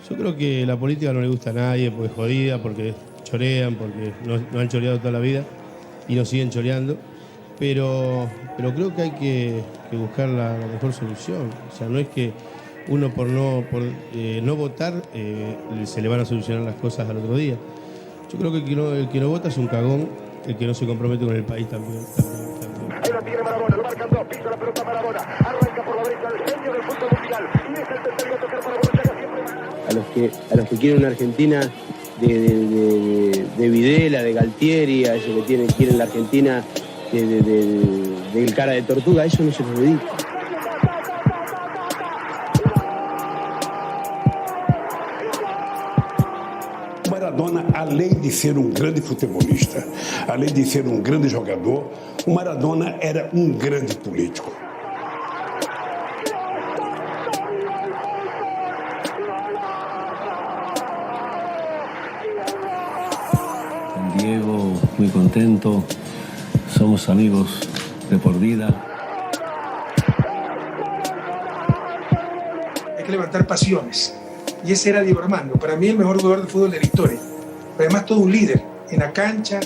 Yo creo que la política no le gusta a nadie, porque es jodida, porque chorean, porque no han choreado toda la vida y nos siguen choreando. Pero creo que hay que buscar la mejor solución. O sea, no es que uno por no votar se le van a solucionar las cosas al otro día. Yo creo que el que no vota es un cagón, el que no se compromete con el país también. Ahí la tiene Maradona, lo marcan dos, pisa la pelota Maradona, arranca por la derecha el genio del fútbol mundial y deja el tercero a tocar para Borruchaga siempre. A los que quieren una Argentina de Videla, de Galtieri, a esos que quieren la Argentina del cara de tortuga, eso no se los dedica. Maradona, além de ser grande futebolista, além de ser grande jogador, o Maradona era grande político. Con Diego, muy contento, somos amigos de por vida. Hay que levantar pasiones. Y ese era Diego Armando, para mí el mejor jugador de fútbol de la historia. Pero además todo un líder, en la cancha,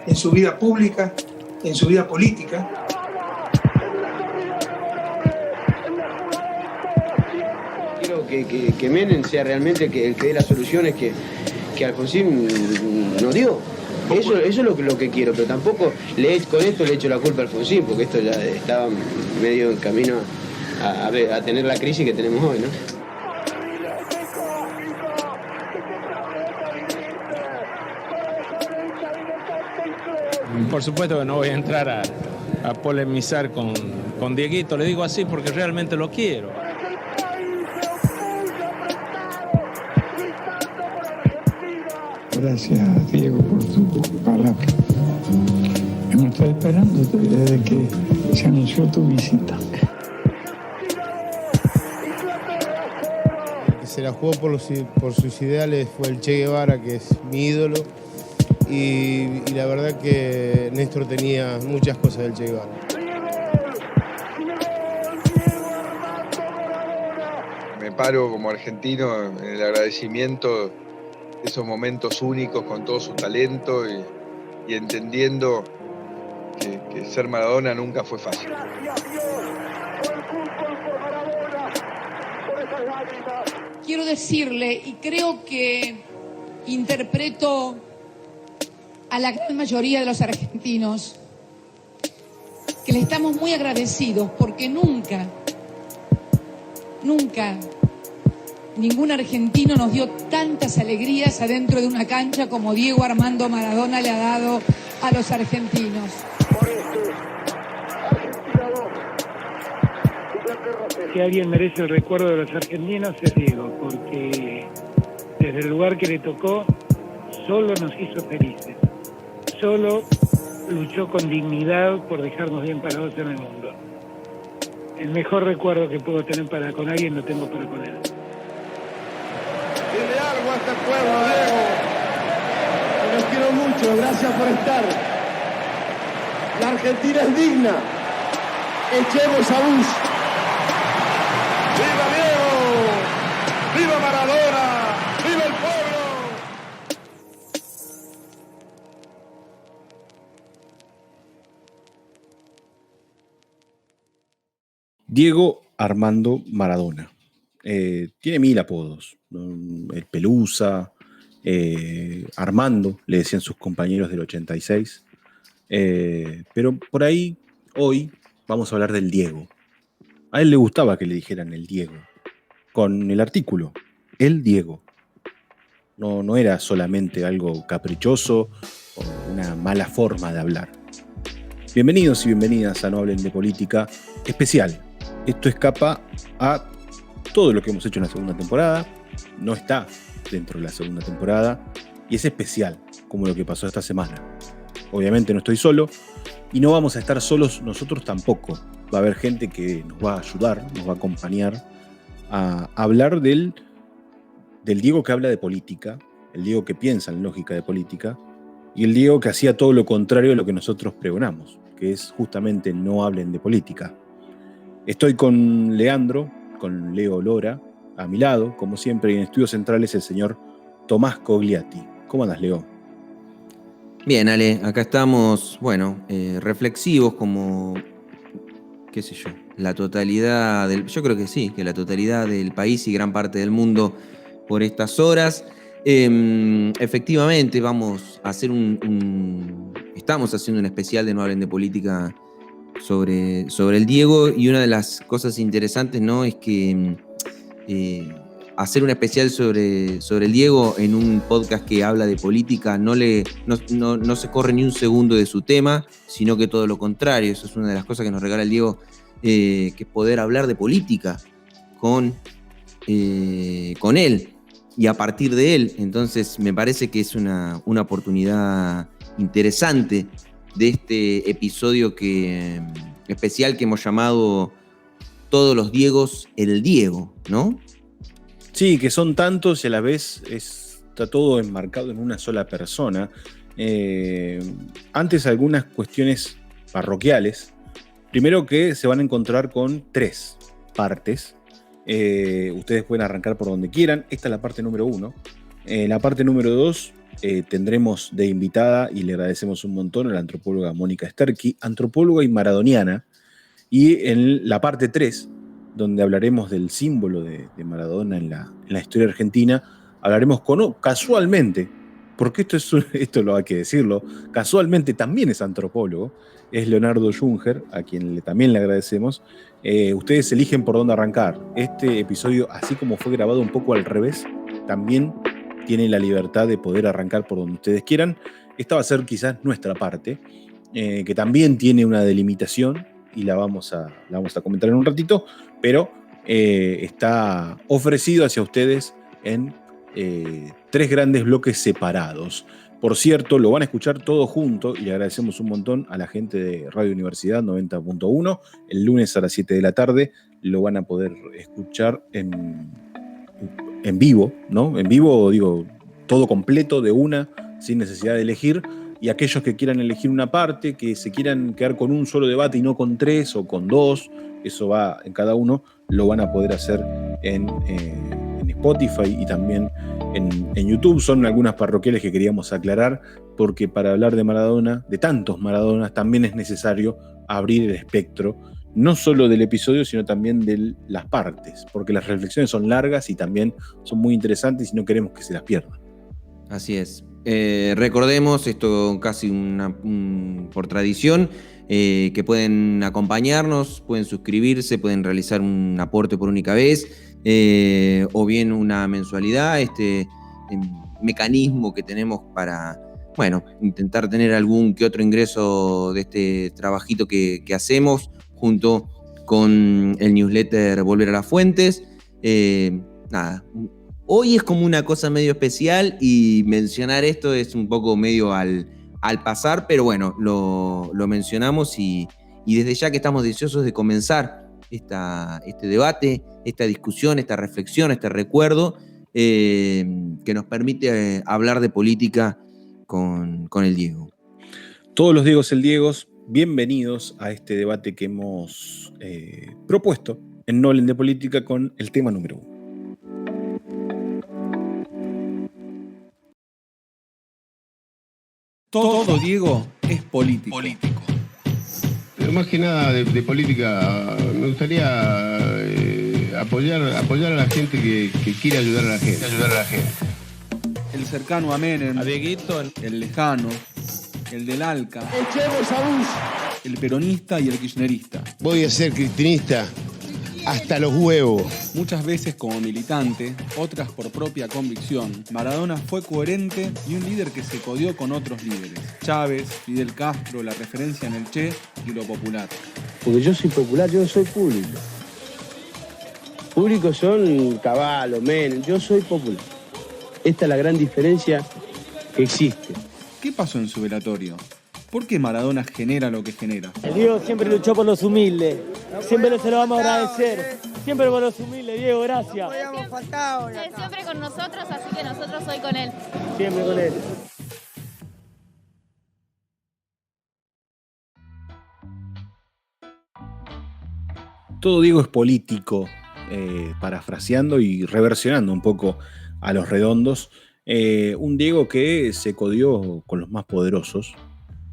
en su vida pública, en su vida política. Quiero que Menem sea realmente el que dé las soluciones que Alfonsín no dio. Eso es lo que quiero, pero tampoco con esto le echo la culpa a Alfonsín, porque esto ya estaba medio en camino a tener la crisis que tenemos hoy, ¿no? Por supuesto que no voy a entrar a polemizar con Dieguito, le digo así porque realmente lo quiero. Gracias, Diego, por tu palabra. Hemos estado esperándote desde que se anunció tu visita. El que se la jugó por sus ideales fue el Che Guevara, que es mi ídolo. Y la verdad que Néstor tenía muchas cosas del Che Guevara. Me paro como argentino en el agradecimiento de esos momentos únicos con todo su talento y entendiendo que ser Maradona nunca fue fácil. Quiero decirle, y creo que interpreto a la gran mayoría de los argentinos, que le estamos muy agradecidos porque nunca ningún argentino nos dio tantas alegrías adentro de una cancha como Diego Armando Maradona le ha dado a los argentinos. Si alguien merece el recuerdo de los argentinos es Diego, porque desde el lugar que le tocó solo nos hizo felices. Solo luchó con dignidad por dejarnos bien parados en el mundo. El mejor recuerdo que puedo tener con alguien lo tengo para con él. Dile algo a este pueblo, Diego. Que los quiero mucho, gracias por estar. La Argentina es digna. Echemos a Bush. ¡Viva Diego! ¡Viva Maradona! ¡Viva el pueblo! Diego Armando Maradona. Tiene 1000 apodos. El Pelusa, Armando, le decían sus compañeros del 86. Pero por ahí, hoy, vamos a hablar del Diego. A él le gustaba que le dijeran el Diego, con el artículo, el Diego. No era solamente algo caprichoso o una mala forma de hablar. Bienvenidos y bienvenidas a No Hablen de Política especial. Esto escapa a todo lo que hemos hecho en la segunda temporada, no está dentro de la segunda temporada y es especial, como lo que pasó esta semana. Obviamente no estoy solo y no vamos a estar solos nosotros tampoco. Va a haber gente que nos va a ayudar, nos va a acompañar a hablar del Diego que habla de política, el Diego que piensa en lógica de política y el Diego que hacía todo lo contrario de lo que nosotros pregonamos, que es justamente no hablen de política. Estoy con Leandro, con Leo Lora, a mi lado, como siempre, y en estudios centrales el señor Tomás Cogliatti. ¿Cómo andas, Leo? Bien, Ale, acá estamos, reflexivos como, qué sé yo, la totalidad yo creo que sí, que la totalidad del país y gran parte del mundo por estas horas. Efectivamente, vamos a hacer estamos haciendo un especial de No Hablen de Política sobre el Diego, y una de las cosas interesantes, ¿no?, es que hacer un especial sobre el Diego en un podcast que habla de política no se corre ni un segundo de su tema, sino que todo lo contrario. Eso es una de las cosas que nos regala el Diego, que es poder hablar de política con él y a partir de él. Entonces me parece que es una oportunidad interesante de este episodio especial que hemos llamado Todos los Diegos, el Diego, ¿no? Sí, que son tantos y a la vez está todo enmarcado en una sola persona. Antes algunas cuestiones parroquiales. Primero que se van a encontrar con 3 partes. Ustedes pueden arrancar por donde quieran. Esta es la parte número 1. La parte número 2 tendremos de invitada, y le agradecemos un montón, a la antropóloga Mónica Sterky, antropóloga y maradoniana. Y en la parte 3, donde hablaremos del símbolo de Maradona en la historia argentina, hablaremos casualmente, porque esto lo hay que decirlo, casualmente también es antropólogo, es Leonardo Junger, a quien también le agradecemos. Ustedes eligen por dónde arrancar. Este episodio, así como fue grabado un poco al revés, también tiene la libertad de poder arrancar por donde ustedes quieran. Esta va a ser quizás nuestra parte, que también tiene una delimitación, y la vamos a comentar en un ratito, pero está ofrecido hacia ustedes en 3 grandes bloques separados. Por cierto, lo van a escuchar todo junto, y le agradecemos un montón a la gente de Radio Universidad 90.1. El lunes a las 7 de la tarde lo van a poder escuchar en vivo, ¿no? En vivo, digo, todo completo de una, sin necesidad de elegir. Y aquellos que quieran elegir una parte, que se quieran quedar con un solo debate y no con 3 o con 2, eso va en cada uno, lo van a poder hacer en Spotify y también en YouTube. Son algunas parroquiales que queríamos aclarar, porque para hablar de Maradona, de tantos Maradonas, también es necesario abrir el espectro, no solo del episodio, sino también de las partes, porque las reflexiones son largas y también son muy interesantes y no queremos que se las pierdan. Así es. Recordemos, esto casi por tradición, que pueden acompañarnos, pueden suscribirse, pueden realizar un aporte por única vez, o bien una mensualidad, mecanismo que tenemos para, intentar tener algún que otro ingreso de este trabajito que hacemos, junto con el newsletter Volver a las Fuentes. Hoy es como una cosa medio especial, y mencionar esto es un poco medio al pasar, pero bueno, lo mencionamos, y desde ya que estamos deseosos de comenzar este debate, esta discusión, esta reflexión, este recuerdo, que nos permite hablar de política con el Diego. Todos los Diegos el Diegos, bienvenidos a este debate que hemos propuesto en No Hablen de Política con el tema número 1. Todo, Diego, es político. Pero más que nada de política, me gustaría apoyar a la gente que quiere ayudar a la gente. El cercano a Menem, A Dieguito, el lejano, el del ALCA, Echemos a Bush. el peronista y el kirchnerista. Voy a ser cristinista hasta los huevos. Muchas veces como militante, otras por propia convicción, Maradona fue coherente y un líder que se codió con otros líderes. Chávez, Fidel Castro, la referencia en el Che y lo popular. Porque yo soy popular, yo no soy público. Públicos son Caballo, Menem, yo soy popular. Esta es la gran diferencia que existe. ¿Qué pasó en su velatorio? ¿Por qué Maradona genera lo que genera? El Diego siempre luchó por los humildes. Siempre se lo vamos a agradecer. Siempre por los humildes, Diego, gracias. Siempre con nosotros, así que nosotros hoy con él. Siempre con él. Todo Diego es político. parafraseando y reversionando un poco a Los Redondos, un Diego que se codió con los más poderosos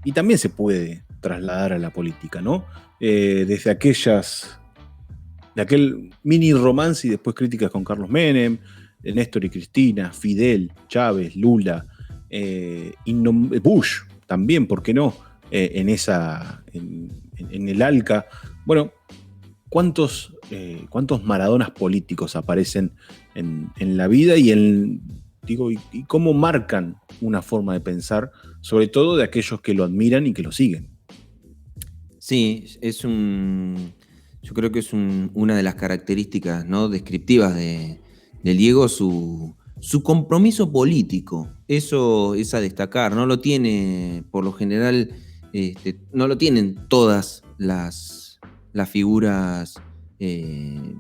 y también se puede trasladar a la política, ¿no? Desde aquel mini romance y después críticas con Carlos Menem, Néstor y Cristina, Fidel, Chávez, Lula, Bush también, ¿por qué no? En el ALCA. Bueno, ¿cuántos Maradonas políticos aparecen en la vida y cómo marcan una forma de pensar, sobre todo de aquellos que lo admiran y que lo siguen? Sí, yo creo que es una de las características, ¿no?, descriptivas del Diego, su compromiso político. Eso es a destacar. No lo tiene, por lo general, no lo tienen todas las figuras que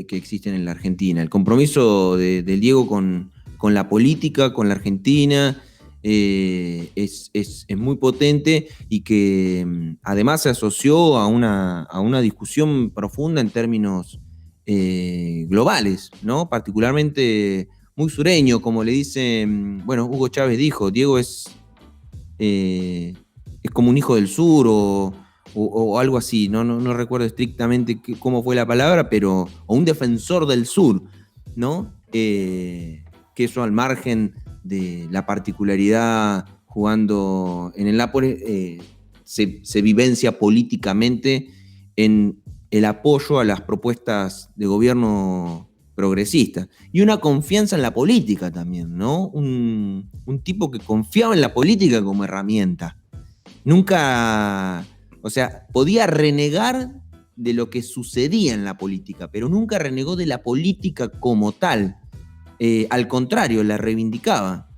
existen en la Argentina. El compromiso del Diego con la política, con la Argentina, es muy potente y que además se asoció a una discusión profunda en términos globales, ¿no? Particularmente muy sureño, como le dice, Hugo Chávez dijo, Diego es como un hijo del sur o algo así, no recuerdo estrictamente cómo fue la palabra, pero o un defensor del sur, ¿no? Que eso al margen de la particularidad jugando en el Nápoles, se vivencia políticamente en el apoyo a las propuestas de gobierno progresista y una confianza en la política también, ¿no? Un tipo que confiaba en la política como herramienta. Nunca, o sea, podía renegar de lo que sucedía en la política, pero nunca renegó de la política como tal. Al contrario, la reivindicaba.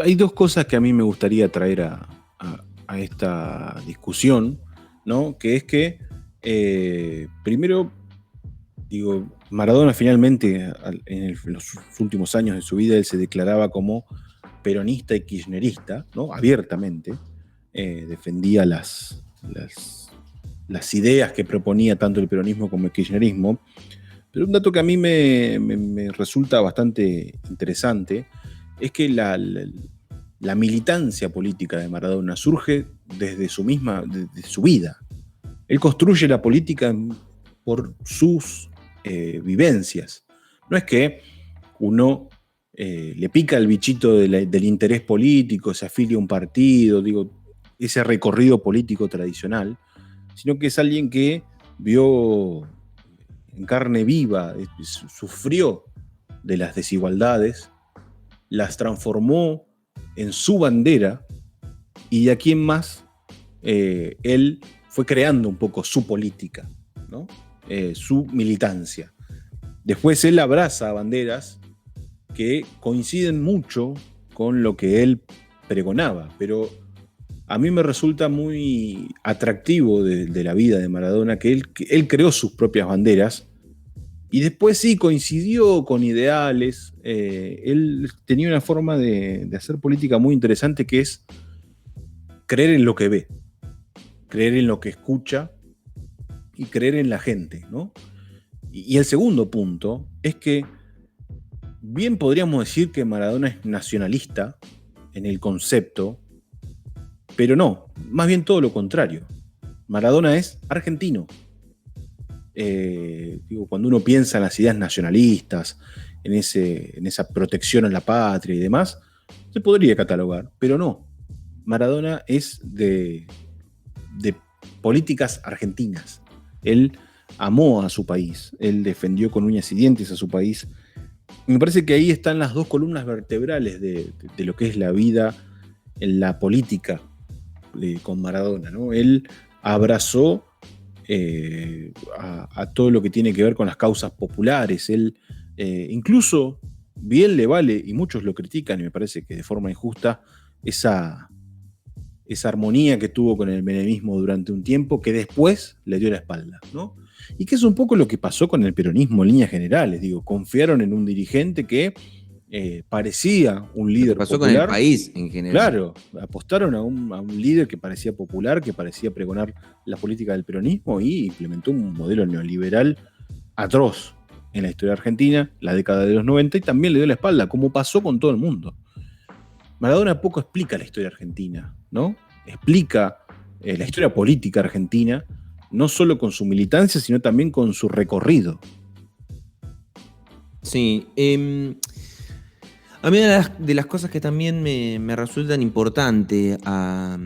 Hay dos cosas que a mí me gustaría traer a esta discusión, ¿no? Que es que, primero, digo, Maradona finalmente, en los últimos años de su vida, él se declaraba como peronista y kirchnerista, ¿no? Abiertamente. Defendía las ideas que proponía tanto el peronismo como el kirchnerismo. Pero un dato que a mí me resulta bastante interesante es que la militancia política de Maradona surge desde su vida. Él construye la política por sus vivencias. No es que uno le pica el bichito del interés político, se afilia a un partido, digo, ese recorrido político tradicional, sino que es alguien que vio en carne viva, sufrió de las desigualdades, las transformó en su bandera y de aquí en más él fue creando un poco su política, ¿no? Su militancia. Después él abraza banderas que coinciden mucho con lo que él pregonaba, pero a mí me resulta muy atractivo de la vida de Maradona que él creó sus propias banderas y después sí coincidió con ideales. Él tenía una forma de hacer política muy interesante que es creer en lo que ve, creer en lo que escucha y creer en la gente, ¿no? Y el segundo punto es que bien podríamos decir que Maradona es nacionalista en el concepto, pero no, más bien todo lo contrario. Maradona es argentino. Cuando uno piensa en las ideas nacionalistas, en esa protección a la patria y demás, se podría catalogar, pero no. Maradona es de políticas argentinas. Él amó a su país, él defendió con uñas y dientes a su país. Me parece que ahí están las dos columnas vertebrales de lo que es la vida en la política con Maradona, ¿no? Él abrazó a todo lo que tiene que ver con las causas populares. Él incluso bien le vale, y muchos lo critican, y me parece que de forma injusta, esa armonía que tuvo con el menemismo durante un tiempo, que después le dio la espalda, ¿no? Y que es un poco lo que pasó con el peronismo en líneas generales. Digo, confiaron en un dirigente que parecía un líder pasó popular. Con el país en general. Claro, apostaron a un líder que parecía popular, que parecía pregonar la política del peronismo y implementó un modelo neoliberal atroz en la historia argentina, la década de los 90, y también le dio la espalda, como pasó con todo el mundo. Maradona poco explica la historia argentina, ¿no? Explica la historia política argentina, no solo con su militancia, sino también con su recorrido. Sí. A mí de las cosas que también me resultan importantes a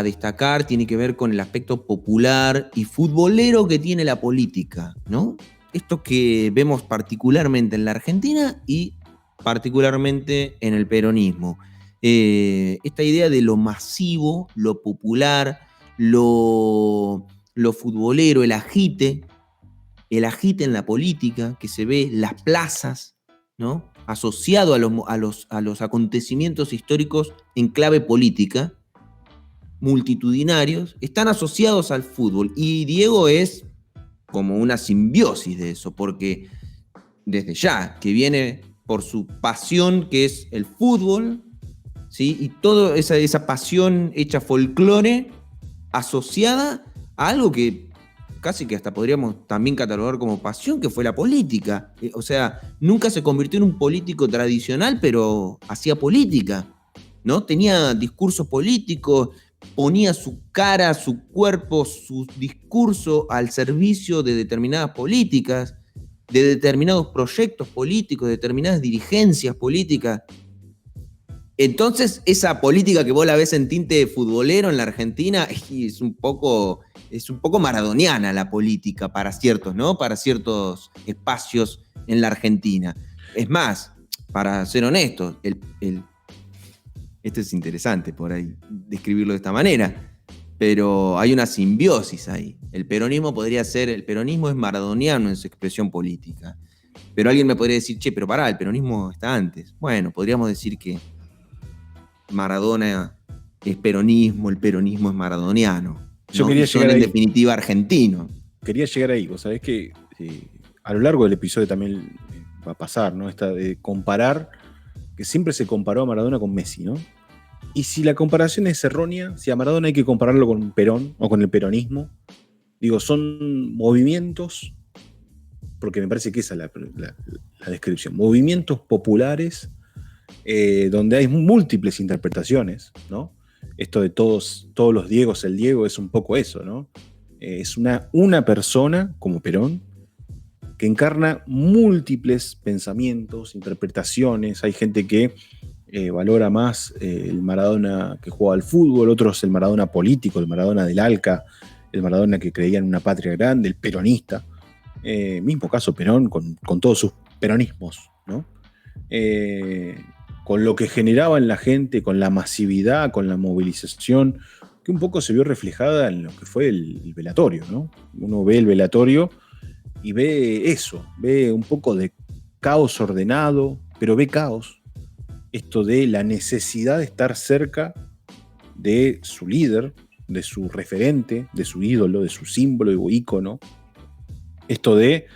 destacar tiene que ver con el aspecto popular y futbolero que tiene la política, ¿no? Esto que vemos particularmente en la Argentina y particularmente en el peronismo. Esta idea de lo masivo, lo popular, lo futbolero, el agite en la política que se ve en las plazas, ¿no? Asociado a los acontecimientos históricos en clave política, multitudinarios, están asociados al fútbol. Y Diego es como una simbiosis de eso, porque desde ya, que viene por su pasión que es el fútbol, ¿sí? Y toda esa pasión hecha folclore asociada a algo que casi que hasta podríamos también catalogar como pasión, que fue la política. O sea, nunca se convirtió en un político tradicional, pero hacía política, ¿no? Tenía discursos políticos, ponía su cara, su cuerpo, su discurso al servicio de determinadas políticas, de determinados proyectos políticos, de determinadas dirigencias políticas. Entonces, esa política que vos la ves en tinte futbolero en la Argentina es un poco maradoniana la política para ciertos, ¿no? Para ciertos espacios en la Argentina. Es más, para ser honestos, esto es interesante por ahí describirlo de esta manera, pero hay una simbiosis ahí. El peronismo es maradoniano en su expresión política. Pero alguien me podría decir, che, pero pará, el peronismo está antes. Bueno, podríamos decir que Maradona es peronismo, el peronismo es maradoniano. Yo ¿no? quería Y son llegar en ahí. definitiva argentinos. Quería llegar ahí. Vos sabés que a lo largo del episodio también va a pasar, ¿no? Esta de comparar, que siempre se comparó a Maradona con Messi, ¿no? Y si la comparación es errónea, si a Maradona hay que compararlo con Perón o con el peronismo, digo, son movimientos, porque me parece que esa es la descripción, movimientos populares donde hay múltiples interpretaciones, ¿no? Esto de todos los Diegos, el Diego es un poco eso, ¿no? Es una persona, como Perón, que encarna múltiples pensamientos, interpretaciones. Hay gente que valora más el Maradona que jugaba al fútbol, otros el Maradona político, el Maradona del ALCA, el Maradona que creía en una patria grande, el peronista. Mismo caso Perón con todos sus peronismos, ¿no? Con lo que generaba en la gente, con la masividad, con la movilización, que un poco se vio reflejada en lo que fue el velatorio, ¿no? Uno ve el velatorio y ve eso, ve un poco de caos ordenado, pero ve caos. Esto de la necesidad de estar cerca de su líder, de su referente, de su ídolo, de su símbolo o ícono. Esto de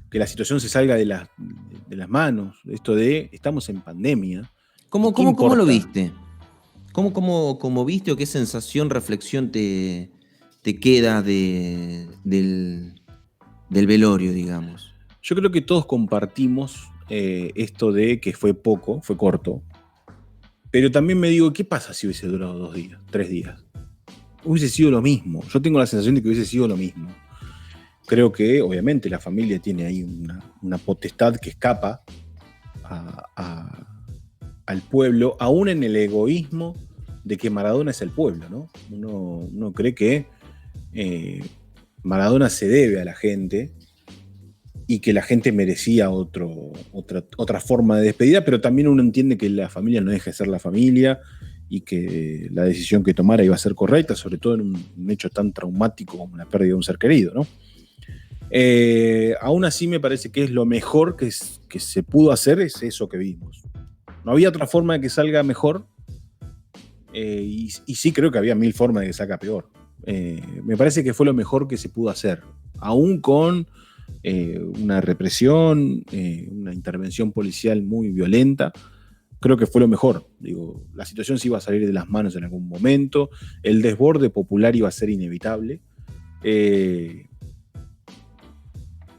que la situación se salga de las manos. Esto de estamos en pandemia. ¿Cómo lo viste? ¿Cómo viste o qué sensación, reflexión te queda del velorio, digamos? Yo creo que todos compartimos esto de que fue poco, fue corto, pero también me digo, ¿qué pasa si hubiese durado 2 días, 3 días? Hubiese sido lo mismo. Yo tengo la sensación de que hubiese sido lo mismo. Creo que, obviamente, la familia tiene ahí una potestad que escapa al pueblo, aún en el egoísmo de que Maradona es el pueblo, ¿no? Uno cree que Maradona se debe a la gente y que la gente merecía otra forma de despedida, pero también uno entiende que la familia no deja de ser la familia y que la decisión que tomara iba a ser correcta, sobre todo en un hecho tan traumático como la pérdida de un ser querido, ¿no? Aún así me parece que es lo mejor que se pudo hacer, es eso que vimos. No había otra forma de que salga mejor, y sí creo que había 1000 formas de que salga peor. Me parece que fue lo mejor que se pudo hacer, aún con una represión, una intervención policial muy violenta. Creo que fue lo mejor. Digo, la situación se iba a salir de las manos en algún momento, el desborde popular iba a ser inevitable.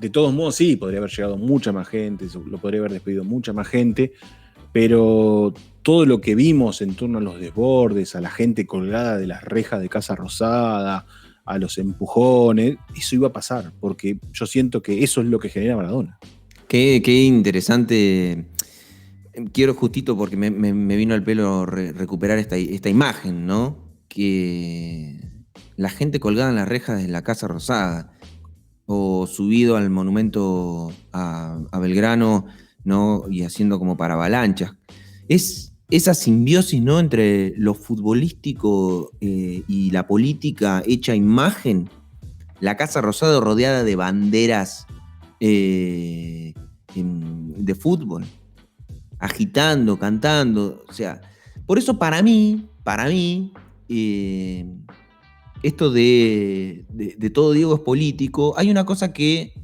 de todos modos sí, podría haber llegado mucha más gente, lo podría haber despedido mucha más gente, pero todo lo que vimos en torno a los desbordes, a la gente colgada de las rejas de Casa Rosada, a los empujones, eso iba a pasar, porque yo siento que eso es lo que genera Maradona. Qué interesante. Quiero justito, porque me vino al pelo recuperar esta imagen, ¿no? Que la gente colgada en las rejas de la Casa Rosada, o subido al monumento a Belgrano, ¿no? Y haciendo como para avalanchas. Es esa simbiosis, ¿no? Entre lo futbolístico y la política hecha imagen. La Casa Rosada rodeada de banderas de fútbol, agitando, cantando. O sea, por eso para mí, esto de todo Diego es político, hay una cosa que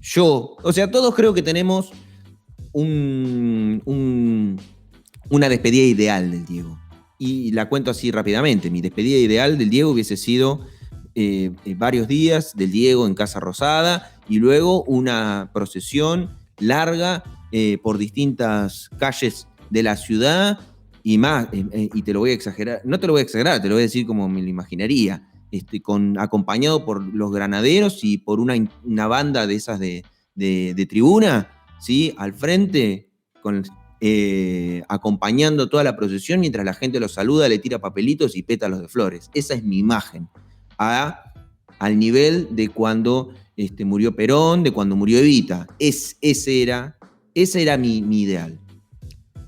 todos creo que tenemos una despedida ideal del Diego. Y la cuento así rápidamente. Mi despedida ideal del Diego hubiese sido varios días del Diego en Casa Rosada y luego una procesión larga por distintas calles de la ciudad y más, y te lo voy a exagerar, no te lo voy a exagerar, te lo voy a decir como me lo imaginaría, acompañado por los granaderos y por una banda de esas de tribuna, ¿sí? Al frente, acompañando toda la procesión mientras la gente los saluda, le tira papelitos y pétalos de flores. Esa es mi imagen, al nivel de cuando murió Perón, de cuando murió Evita. Ese era mi ideal.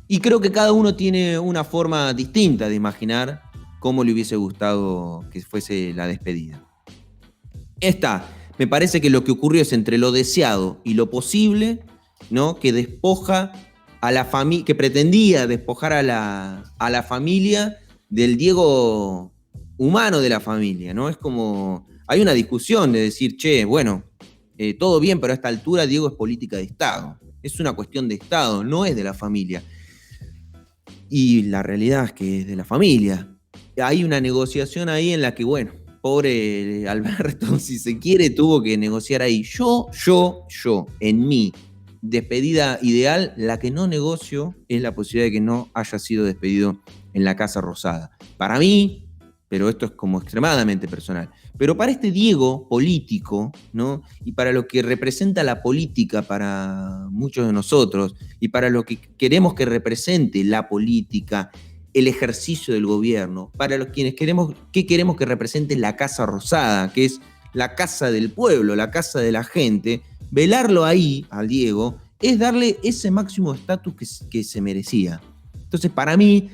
Y creo que cada uno tiene una forma distinta de imaginar cómo le hubiese gustado que fuese la despedida. Me parece que lo que ocurrió es entre lo deseado y lo posible, ¿no? Que despoja a la familia, que pretendía despojar a la familia del Diego humano de la familia, ¿no? Es como, hay una discusión de decir, todo bien, pero a esta altura Diego es política de Estado. Es una cuestión de Estado, no es de la familia. Y la realidad es que es de la familia. Hay una negociación ahí en la que, pobre Alberto, si se quiere, tuvo que negociar ahí. Yo, en mi despedida ideal, la que no negocio es la posibilidad de que no haya sido despedido en la Casa Rosada. Para mí, pero esto es como extremadamente personal, pero para este Diego político, ¿no? Y para lo que representa la política para muchos de nosotros, y para lo que queremos que represente la política, el ejercicio del gobierno, para los quienes queremos que represente la Casa Rosada, que es la casa del pueblo, la casa de la gente, velarlo ahí al Diego es darle ese máximo estatus que se merecía. Entonces, para mí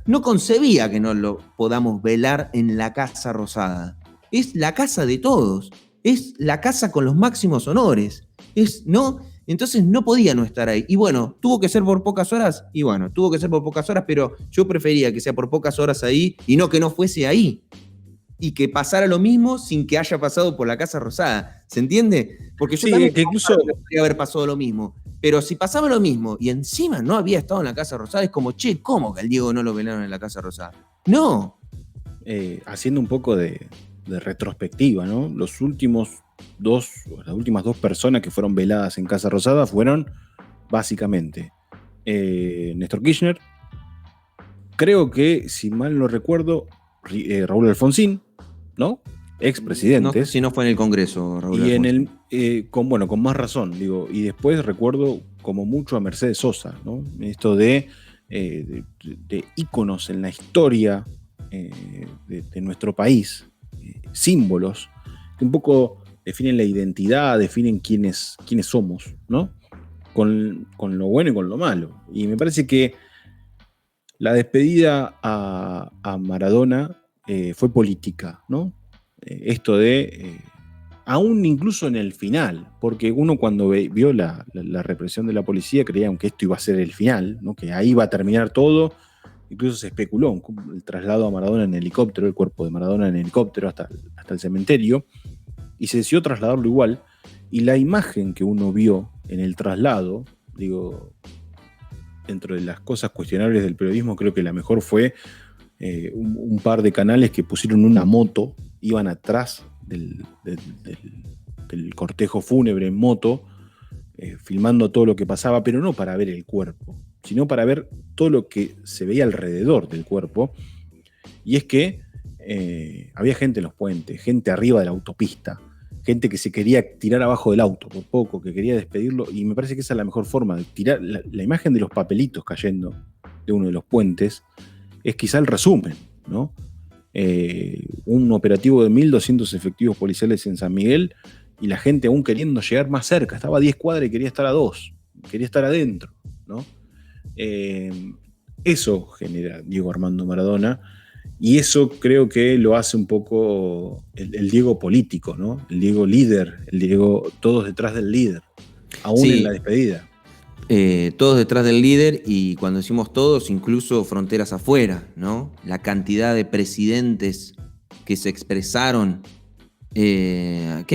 no concebía que no lo podamos velar en la Casa Rosada. Es la casa de todos, es la casa con los máximos honores, ¿no? Entonces no podía no estar ahí. Y tuvo que ser por pocas horas, pero yo prefería que sea por pocas horas ahí y no que no fuese ahí. Y que pasara lo mismo sin que haya pasado por la Casa Rosada. ¿Se entiende? Porque yo también que incluso podría haber pasado lo mismo. Pero si pasaba lo mismo y encima no había estado en la Casa Rosada, es como, ¿cómo que al Diego no lo velaron en la Casa Rosada? ¡No! Haciendo un poco de retrospectiva, ¿no? Las últimas dos personas que fueron veladas en Casa Rosada fueron, básicamente, Néstor Kirchner, creo que, si mal no recuerdo, Raúl Alfonsín, ¿no? Expresidentes. No, si no fue en el Congreso, Raúl y Alfonsín. con más razón, digo, y después recuerdo como mucho a Mercedes Sosa, ¿no? Esto de íconos en la historia de nuestro país, símbolos que un poco definen la identidad, definen quiénes somos, ¿no? Con lo bueno y con lo malo. Y me parece que la despedida a Maradona fue política, ¿no? Esto de, aún incluso en el final, porque uno cuando vio la represión de la policía creía que esto iba a ser el final, ¿no? Que ahí iba a terminar todo. Incluso se especuló el traslado a Maradona en helicóptero, el cuerpo de Maradona en helicóptero hasta el cementerio, y se decidió trasladarlo igual. Y la imagen que uno vio en el traslado, digo, dentro de las cosas cuestionables del periodismo, creo que la mejor fue un par de canales que pusieron una moto, iban atrás del cortejo fúnebre en moto, filmando todo lo que pasaba, pero no para ver el cuerpo, sino para ver todo lo que se veía alrededor del cuerpo. Y es que había gente en los puentes, gente arriba de la autopista, gente que se quería tirar abajo del auto por poco, que quería despedirlo, y me parece que esa es la mejor forma de tirar. La imagen de los papelitos cayendo de uno de los puentes es quizá el resumen, ¿no? Un operativo de 1.200 efectivos policiales en San Miguel y la gente aún queriendo llegar más cerca, estaba a 10 cuadras y quería estar a 2, quería estar adentro, ¿no? Eso genera Diego Armando Maradona. Y eso creo que lo hace un poco el Diego político, ¿no? El Diego líder, el Diego todos detrás del líder, aún Sí. en la despedida. Todos detrás del líder, y cuando decimos todos, incluso fronteras afuera, ¿no? La cantidad de presidentes que se expresaron. Qué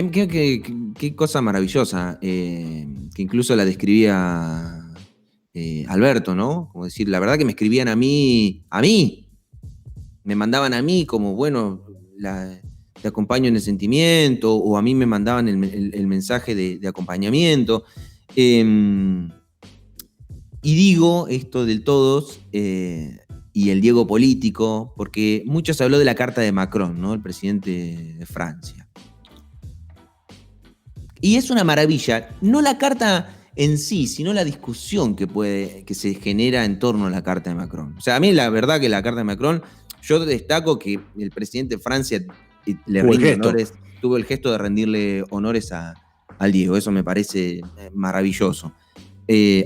cosa maravillosa, que incluso la describía Alberto, ¿no? Como decir, la verdad que me escribían a mí, me mandaban a mí como, bueno, te acompaño en el sentimiento, o a mí me mandaban el mensaje de acompañamiento. Y digo esto del todos y el Diego político, porque mucho se habló de la carta de Macron, ¿no? El presidente de Francia. Y es una maravilla, no la carta en sí, sino la discusión que se genera en torno a la carta de Macron. O sea, a mí la verdad que la carta de Macron, yo destaco que el presidente de Francia le rinde honores, tuvo el gesto de rendirle honores al Diego. Eso me parece maravilloso.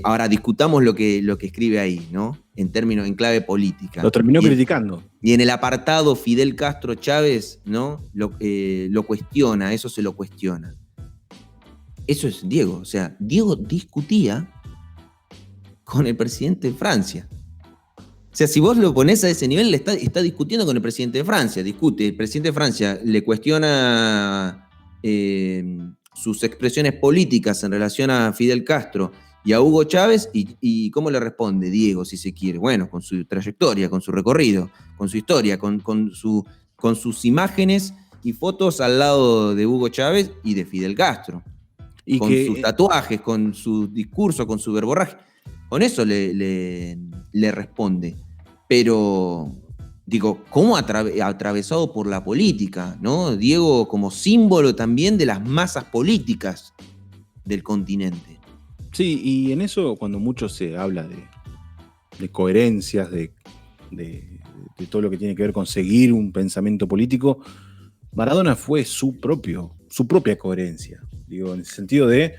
Ahora discutamos lo que escribe ahí, ¿no? En clave política. Lo terminó criticando. Y en el apartado Fidel Castro Chávez, ¿no? Lo cuestiona, eso se lo cuestiona. Eso es Diego. O sea, Diego discutía con el presidente de Francia. O sea, si vos lo ponés a ese nivel, está discutiendo con el presidente de Francia. Discute. El presidente de Francia le cuestiona sus expresiones políticas en relación a Fidel Castro y a Hugo Chávez, y ¿cómo le responde Diego, si se quiere? Bueno, con su trayectoria, con su recorrido, con su historia, con sus imágenes y fotos al lado de Hugo Chávez y de Fidel Castro. Y con sus tatuajes, con su discurso, con su verborraje. Con eso le responde. Pero, digo, ¿cómo atravesado por la política, ¿no? Diego como símbolo también de las masas políticas del continente. Sí, y en eso, cuando mucho se habla de coherencias, de todo lo que tiene que ver con seguir un pensamiento político, Maradona fue su propia coherencia. Digo, en el sentido de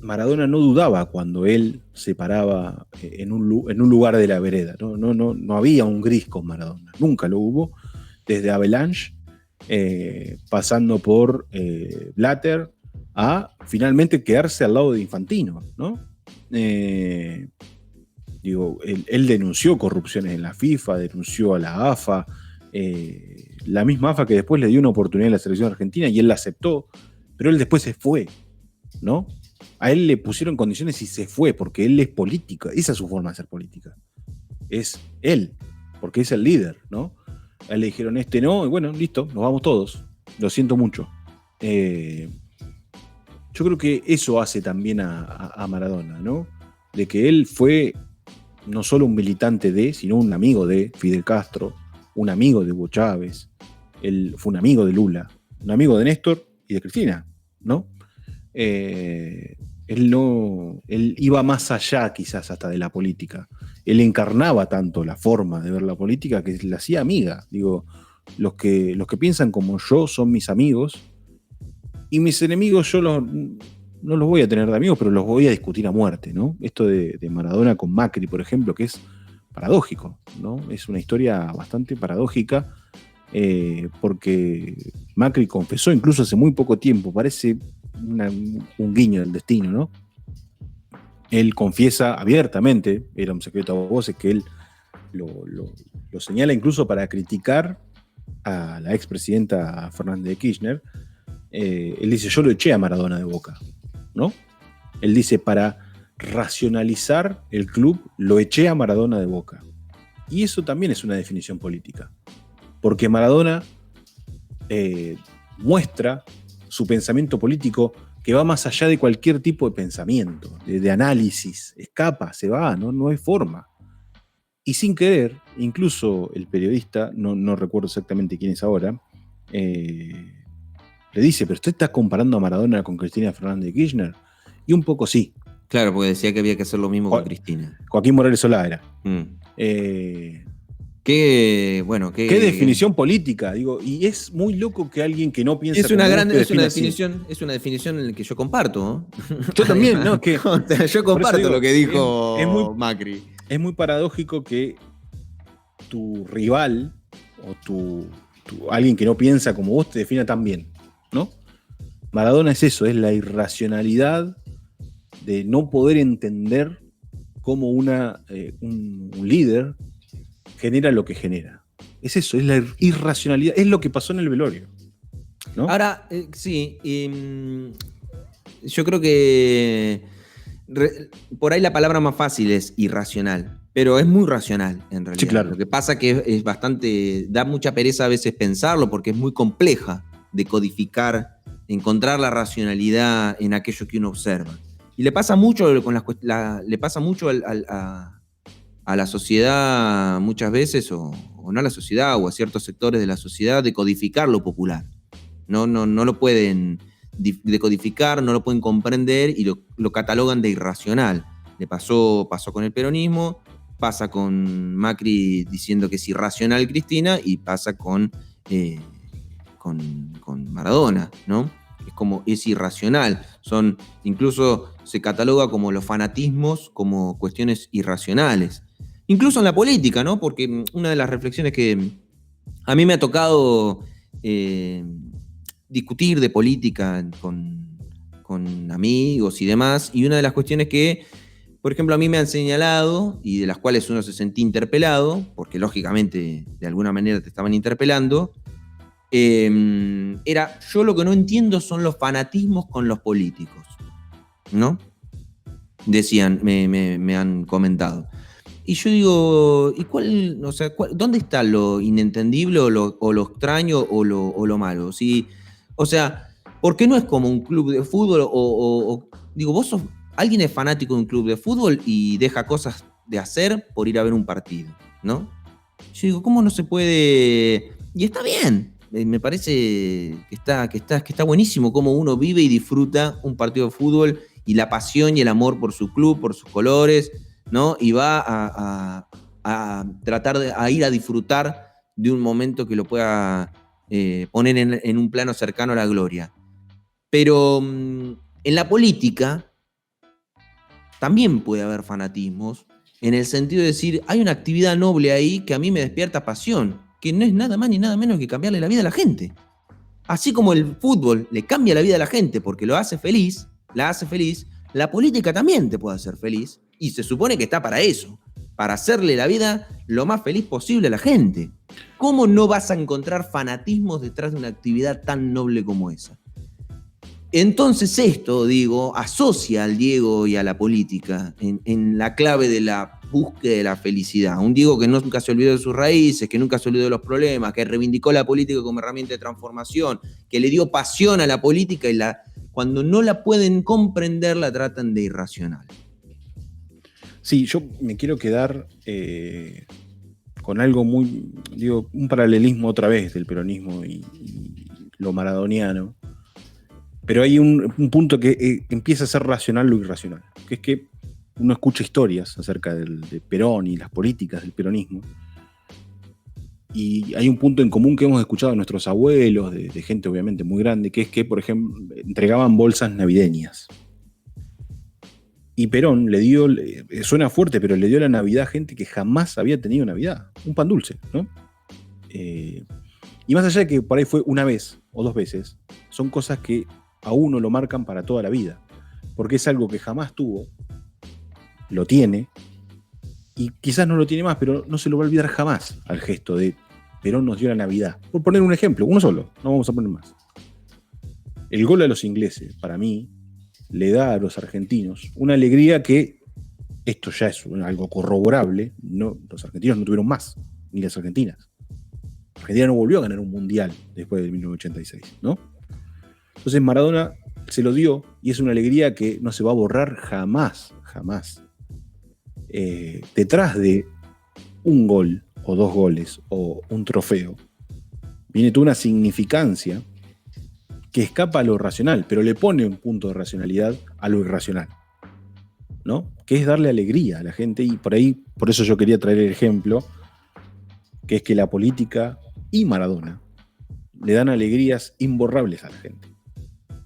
Maradona no dudaba cuando él se paraba en un lugar de la vereda. No había un gris con Maradona. Nunca lo hubo. Desde Avalanche, pasando por Blatter, a finalmente quedarse al lado de Infantino, ¿no? Digo, él denunció corrupciones en la FIFA, denunció a la AFA, la misma AFA que después le dio una oportunidad en la selección argentina y él la aceptó, pero él después se fue, ¿no? A él le pusieron condiciones y se fue, porque él es política, esa es su forma de hacer política. Es él, porque es el líder, ¿no? A él le dijeron no, y bueno, listo, nos vamos todos, lo siento mucho. Yo creo que eso hace también a Maradona, ¿no? De que él fue no solo un militante sino un amigo de Fidel Castro, un amigo de Hugo Chávez, él fue un amigo de Lula, un amigo de Néstor y de Cristina, ¿no? Él iba más allá quizás hasta de la política. Él encarnaba tanto la forma de ver la política que la hacía amiga. Digo, los que piensan como yo son mis amigos, y mis enemigos yo no los voy a tener de amigos, pero los voy a discutir a muerte, ¿no? Esto de Maradona con Macri, por ejemplo, que es paradójico, ¿no? Es una historia bastante paradójica, porque Macri confesó incluso hace muy poco tiempo, parece un guiño del destino, ¿no? Él confiesa abiertamente, era un secreto a voces, que él lo señala incluso para criticar a la expresidenta Fernández de Kirchner. Él dice, yo lo eché a Maradona de Boca, ¿no? Él dice, para racionalizar el club, lo eché a Maradona de Boca. Y eso también es una definición política, porque Maradona muestra su pensamiento político que va más allá de cualquier tipo de pensamiento, de análisis. Escapa, se va, no hay forma. Y sin querer, incluso el periodista, no recuerdo exactamente quién es ahora, le dice, pero usted está comparando a Maradona con Cristina Fernández de Kirchner. Y un poco sí. Claro, porque decía que había que hacer lo mismo con Cristina. Joaquín Morales Solá era. Qué definición política, digo, y es muy loco que alguien que no piensa es una definición en la que yo comparto, ¿no? Yo también, ¿no? Que, yo comparto lo que dijo Macri. Es muy paradójico que tu rival o alguien que no piensa como vos te defina tan bien, ¿no? Maradona es eso, es la irracionalidad de no poder entender cómo un líder genera lo que genera. Es eso, es la irracionalidad, es lo que pasó en el velorio, ¿no? Ahora, sí, yo creo que por ahí la palabra más fácil es irracional, pero es muy racional en realidad. Sí, claro. Lo que pasa que es bastante, da mucha pereza a veces pensarlo porque es muy compleja de codificar, encontrar la racionalidad en aquello que uno observa. Y le pasa mucho le pasa mucho a la sociedad muchas veces, o no a la sociedad, o a ciertos sectores de la sociedad, de codificar lo popular. No lo pueden decodificar, no lo pueden comprender y lo catalogan de irracional. Le pasó con el peronismo, pasa con Macri diciendo que es irracional Cristina y pasa con Maradona, ¿no? Es irracional. Incluso se cataloga como los fanatismos como cuestiones irracionales. Incluso en la política, ¿no? Porque una de las reflexiones que a mí me ha tocado discutir de política con amigos y demás, y una de las cuestiones que, por ejemplo, a mí me han señalado y de las cuales uno se sentía interpelado, porque lógicamente de alguna manera te estaban interpelando, era, yo lo que no entiendo son los fanatismos con los políticos, ¿no? Decían, me han comentado. Y yo digo, ¿y dónde está lo inentendible o lo extraño o lo malo? ¿Sí? O sea, ¿por qué no es como un club de fútbol? Digo, alguien es fanático de un club de fútbol y deja cosas de hacer por ir a ver un partido, ¿no? Yo digo, ¿cómo no se puede? Y está bien. Me parece que está buenísimo cómo uno vive y disfruta un partido de fútbol y la pasión y el amor por su club, por sus colores, ¿no? Y va a tratar de ir a disfrutar de un momento que lo pueda poner en un plano cercano a la gloria. Pero en la política también puede haber fanatismos, en el sentido de decir, hay una actividad noble ahí que a mí me despierta pasión, que no es nada más ni nada menos que cambiarle la vida a la gente. Así como el fútbol le cambia la vida a la gente porque la hace feliz, la política también te puede hacer feliz, y se supone que está para eso, para hacerle la vida lo más feliz posible a la gente. ¿Cómo no vas a encontrar fanatismos detrás de una actividad tan noble como esa? Entonces esto, digo, asocia al Diego y a la política en la clave de la búsqueda de la felicidad. Un Diego que nunca se olvidó de sus raíces, que nunca se olvidó de los problemas, que reivindicó la política como herramienta de transformación, que le dio pasión a la política y cuando no la pueden comprender la tratan de irracional. Sí, yo me quiero quedar con algo un paralelismo otra vez del peronismo y lo maradoniano. Pero hay un punto que empieza a ser racional lo irracional, que es que uno escucha historias acerca de Perón y las políticas del peronismo, y hay un punto en común que hemos escuchado de nuestros abuelos, de gente obviamente muy grande, que es que, por ejemplo, entregaban bolsas navideñas. Y Perón suena fuerte, pero le dio la Navidad a gente que jamás había tenido Navidad. Un pan dulce, ¿no? Y más allá de que por ahí fue una vez o dos veces, son cosas que a uno lo marcan para toda la vida. Porque es algo que jamás tuvo, lo tiene, y quizás no lo tiene más, pero no se lo va a olvidar jamás al gesto de Perón nos dio la Navidad. Por poner un ejemplo, uno solo, no vamos a poner más. El gol a los ingleses, para mí, le da a los argentinos una alegría que, esto ya es algo corroborable, los argentinos no tuvieron más, ni las argentinas. Argentina no volvió a ganar un mundial después de 1986, ¿no? Entonces Maradona se lo dio y es una alegría que no se va a borrar jamás. Detrás de un gol o 2 goles o un trofeo viene toda una significancia que escapa a lo racional, pero le pone un punto de racionalidad a lo irracional, ¿no? Que es darle alegría a la gente, y por eso yo quería traer el ejemplo, que es que la política y Maradona le dan alegrías imborrables a la gente.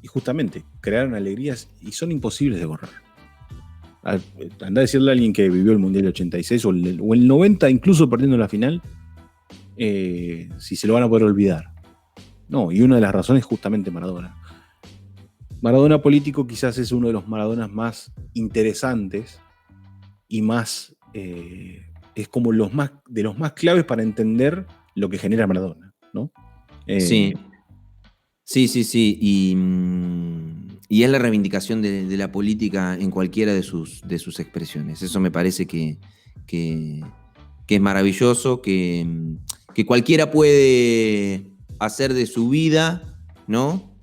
Y justamente crearon alegrías y son imposibles de borrar. Andá a decirle a alguien que vivió el Mundial del 86 o el 90, incluso perdiendo la final, si se lo van a poder olvidar. No, y una de las razones es justamente Maradona. Maradona político quizás es uno de los Maradonas más interesantes y más es como de los más claves para entender lo que genera Maradona, ¿no? Sí. Y es la reivindicación de la política en cualquiera de sus expresiones. Eso me parece que es maravilloso, que cualquiera puede hacer de su vida, ¿no?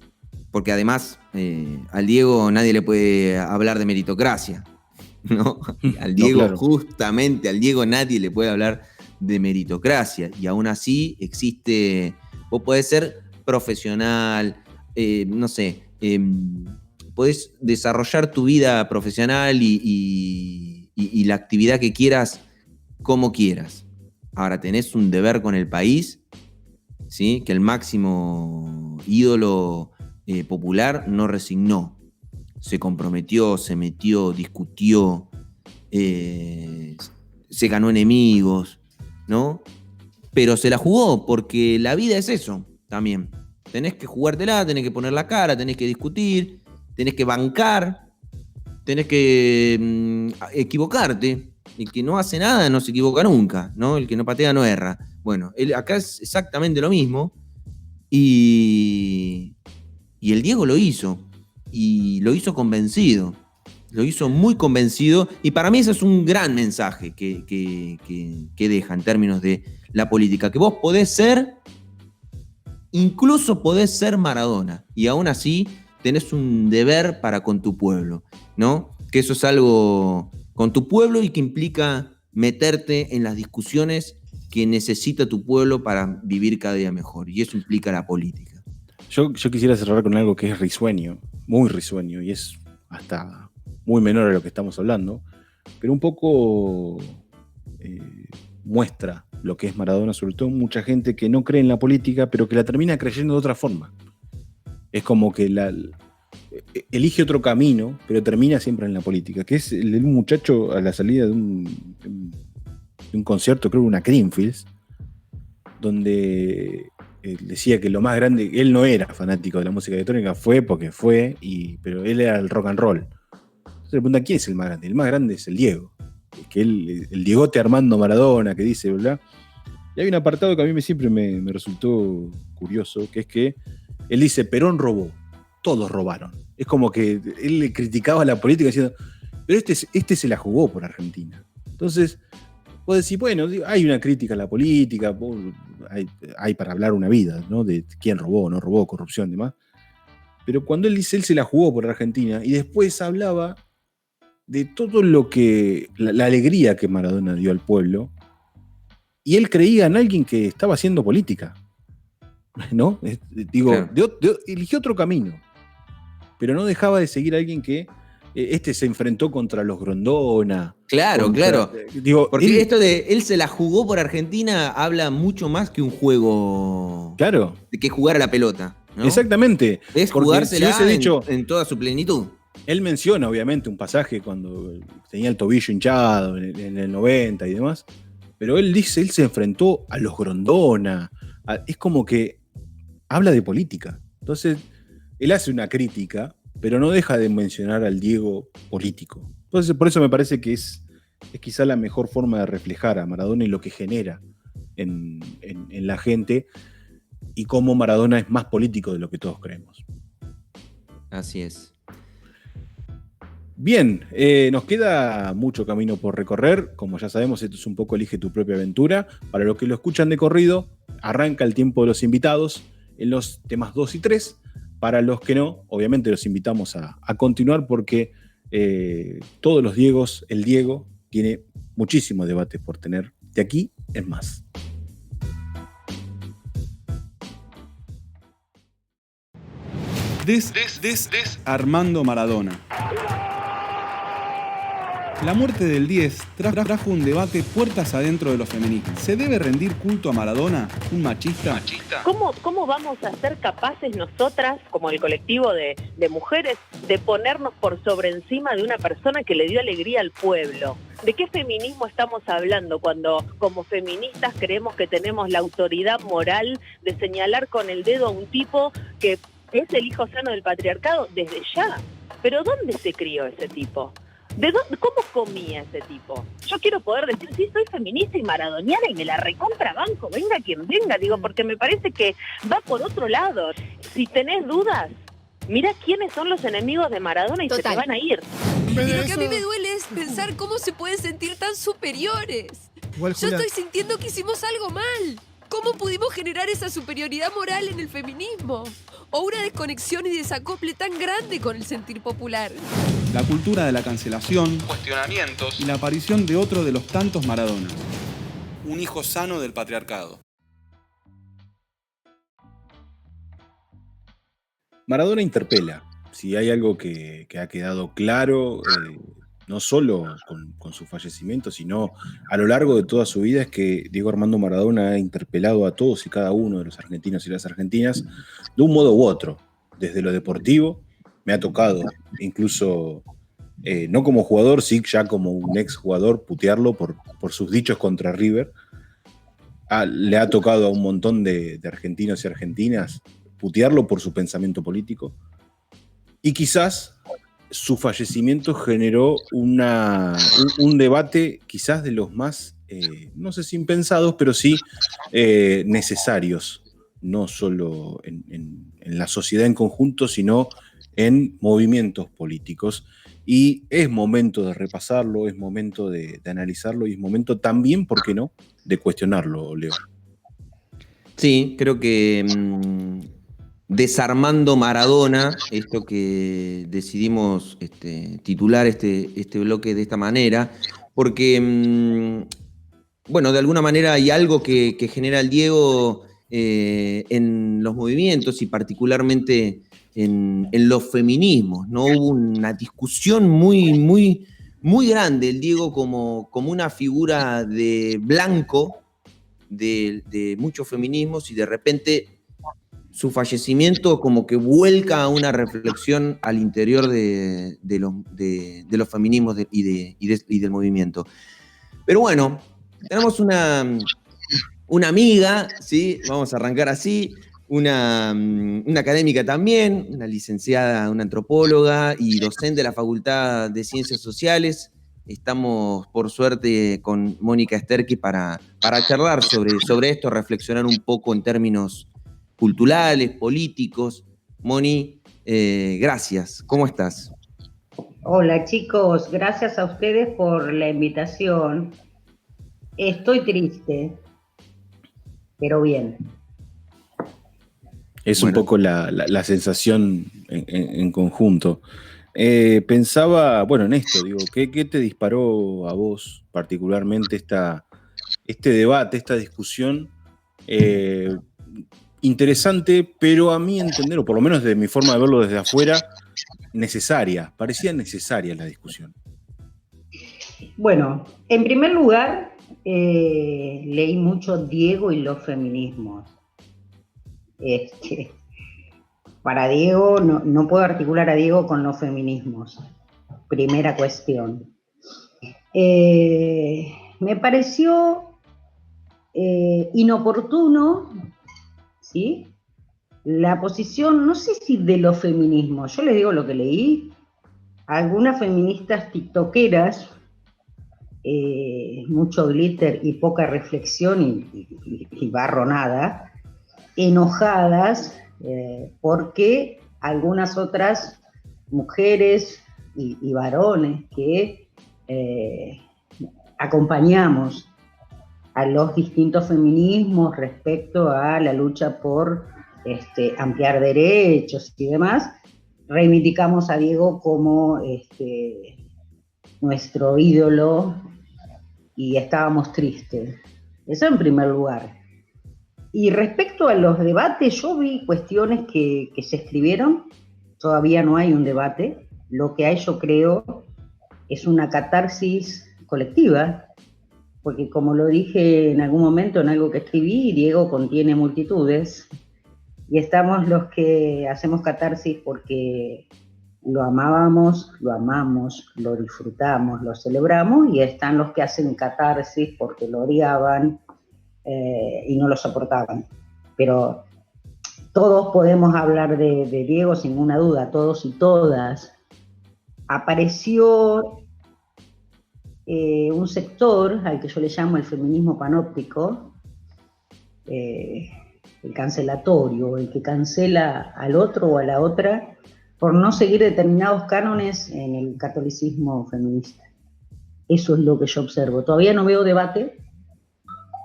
Porque además al Diego nadie le puede hablar de meritocracia, ¿no? Al Diego, claro. justamente al Diego nadie le puede hablar de meritocracia, y aún así existe. Vos podés ser profesional, no sé, podés desarrollar tu vida profesional y la actividad que quieras como quieras. Ahora tenés un deber con el país, ¿sí? Que el máximo ídolo popular no resignó. Se comprometió, se metió, discutió, se ganó enemigos, ¿no? Pero se la jugó, porque la vida es eso también. Tenés que jugártela, tenés que poner la cara, tenés que discutir, tenés que bancar, tenés que equivocarte. El que no hace nada no se equivoca nunca, ¿no? El que no patea no erra. Bueno, acá es exactamente lo mismo. Y el Diego lo hizo. Y lo hizo convencido. Lo hizo muy convencido. Y para mí ese es un gran mensaje que deja en términos de la política. Que vos podés ser, incluso podés ser Maradona. Y aún así tenés un deber para con tu pueblo, ¿no? Que eso es algo con tu pueblo y que implica meterte en las discusiones que necesita tu pueblo para vivir cada día mejor. Y eso implica la política. Yo quisiera cerrar con algo que es risueño, muy risueño, y es hasta muy menor a lo que estamos hablando, pero un poco muestra lo que es Maradona, sobre todo mucha gente que no cree en la política, pero que la termina creyendo de otra forma. Es como que elige otro camino, pero termina siempre en la política, que es el de un muchacho a la salida de un concierto, creo que una Creamfields, donde decía que lo más grande, él no era fanático de la música electrónica, pero él era el rock and roll. Entonces le pregunta, ¿quién es el más grande? El más grande es el Diego, que el Diegote Armando Maradona, que dice, ¿verdad? Y hay un apartado que a mí siempre me resultó curioso, que es que él dice, Perón robó, todos robaron. Es como que él le criticaba a la política diciendo, pero este se la jugó por Argentina. Entonces, vos decís, bueno, hay una crítica a la política, hay para hablar una vida, ¿no? De quién robó, no robó, corrupción y demás. Pero cuando él dice, él se la jugó por Argentina, y después hablaba de todo lo que, la alegría que Maradona dio al pueblo, y él creía en alguien que estaba haciendo política, ¿no? Claro. Eligió otro camino, pero no dejaba de seguir a alguien que se enfrentó contra los Grondona. Claro. Porque esto de él se la jugó por Argentina habla mucho más que un juego. Claro. Que jugar a la pelota, ¿no? Exactamente. Es jugársela en toda su plenitud. Él menciona, obviamente, un pasaje cuando tenía el tobillo hinchado en el 90 y demás, pero él dice, él se enfrentó a los Grondona. Es como que habla de política. Entonces, él hace una crítica, pero no deja de mencionar al Diego político. Entonces, por eso me parece que es quizá la mejor forma de reflejar a Maradona y lo que genera en la gente, y cómo Maradona es más político de lo que todos creemos. Así es. Bien, nos queda mucho camino por recorrer. Como ya sabemos, esto es un poco Elige tu propia aventura. Para los que lo escuchan de corrido, arranca el tiempo de los invitados en los temas 2 y 3, Para los que no, obviamente los invitamos a continuar porque todos los Diegos, el Diego tiene muchísimos debates por tener de aquí en más. Armando Maradona. La muerte del 10 trajo un debate puertas adentro de los feminismos. ¿Se debe rendir culto a Maradona, un machista? ¿Cómo vamos a ser capaces nosotras, como el colectivo de mujeres, de ponernos por sobre encima de una persona que le dio alegría al pueblo? ¿De qué feminismo estamos hablando cuando como feministas creemos que tenemos la autoridad moral de señalar con el dedo a un tipo que es el hijo sano del patriarcado desde ya? ¿Pero dónde se crió ese tipo? ¿Cómo comía ese tipo? Yo quiero poder decir, sí, soy feminista y maradoniana y me la recontra banco, venga quien venga, digo, porque me parece que va por otro lado. Si tenés dudas, mira quiénes son los enemigos de Maradona y se te van a ir. Y lo que a mí me duele es pensar cómo se pueden sentir tan superiores. Igual, Yo Julia, estoy sintiendo que hicimos algo mal. ¿Cómo pudimos generar esa superioridad moral en el feminismo? O una desconexión y desacople tan grande con el sentir popular. La cultura de la cancelación, cuestionamientos y la aparición de otro de los tantos Maradonas. Un hijo sano del patriarcado. Maradona interpela. Si hay algo que ha quedado claro, no solo con su fallecimiento, sino a lo largo de toda su vida, es que Diego Armando Maradona ha interpelado a todos y cada uno de los argentinos y las argentinas de un modo u otro. Desde lo deportivo, me ha tocado incluso, no como jugador, sí ya como un ex jugador, putearlo por sus dichos contra River. Le ha tocado a un montón de argentinos y argentinas putearlo por su pensamiento político. Y quizás su fallecimiento generó un debate quizás de los más, no sé si impensados, pero sí necesarios, no solo en la sociedad en conjunto, sino en movimientos políticos. Y es momento de repasarlo, es momento de analizarlo y es momento también, ¿por qué no?, de cuestionarlo, Leo. Sí, creo que desarmando Maradona, esto que decidimos titular este bloque de esta manera, porque, bueno, de alguna manera hay algo que genera el Diego en los movimientos y particularmente en los feminismos, ¿no? Hubo una discusión muy grande, el Diego como una figura de blanco de muchos feminismos, y de repente su fallecimiento como que vuelca a una reflexión al interior de los feminismos y del movimiento. Pero bueno, tenemos una amiga, ¿sí? Vamos a arrancar así, una académica también, una licenciada, una antropóloga y docente de la Facultad de Ciencias Sociales. Estamos, por suerte, con Mónica Sterqui para charlar sobre esto, reflexionar un poco en términos culturales, políticos. Moni, gracias. ¿Cómo estás? Hola chicos, gracias a ustedes por la invitación. Estoy triste, pero bien. Es un poco la sensación en conjunto. Pensaba, bueno, en esto, digo, ¿qué te disparó a vos particularmente este debate, esta discusión? Interesante, pero a mi entender, o por lo menos de mi forma de verlo desde afuera, necesaria, parecía necesaria la discusión. Bueno, en primer lugar, leí mucho Diego y los feminismos. Para Diego, no puedo articular a Diego con los feminismos. Primera cuestión. Me pareció inoportuno, ¿sí?, la posición, no sé si de los feminismos, yo les digo lo que leí, algunas feministas tiktokeras, mucho glitter y poca reflexión y barronada, enojadas porque algunas otras mujeres y varones que acompañamos a los distintos feminismos respecto a la lucha por ampliar derechos y demás, reivindicamos a Diego como nuestro ídolo y estábamos tristes. Eso en primer lugar. Y respecto a los debates, yo vi cuestiones que se escribieron, todavía no hay un debate, lo que hay, yo creo, es una catarsis colectiva, porque como lo dije en algún momento en algo que escribí, Diego contiene multitudes, y estamos los que hacemos catarsis porque lo amábamos, lo amamos, lo disfrutamos, lo celebramos, y están los que hacen catarsis porque lo odiaban y no lo soportaban. Pero todos podemos hablar de Diego sin ninguna duda, todos y todas. Apareció un sector al que yo le llamo el feminismo panóptico, el cancelatorio, el que cancela al otro o a la otra por no seguir determinados cánones en el catolicismo feminista. Eso es lo que yo observo. Todavía no veo debate,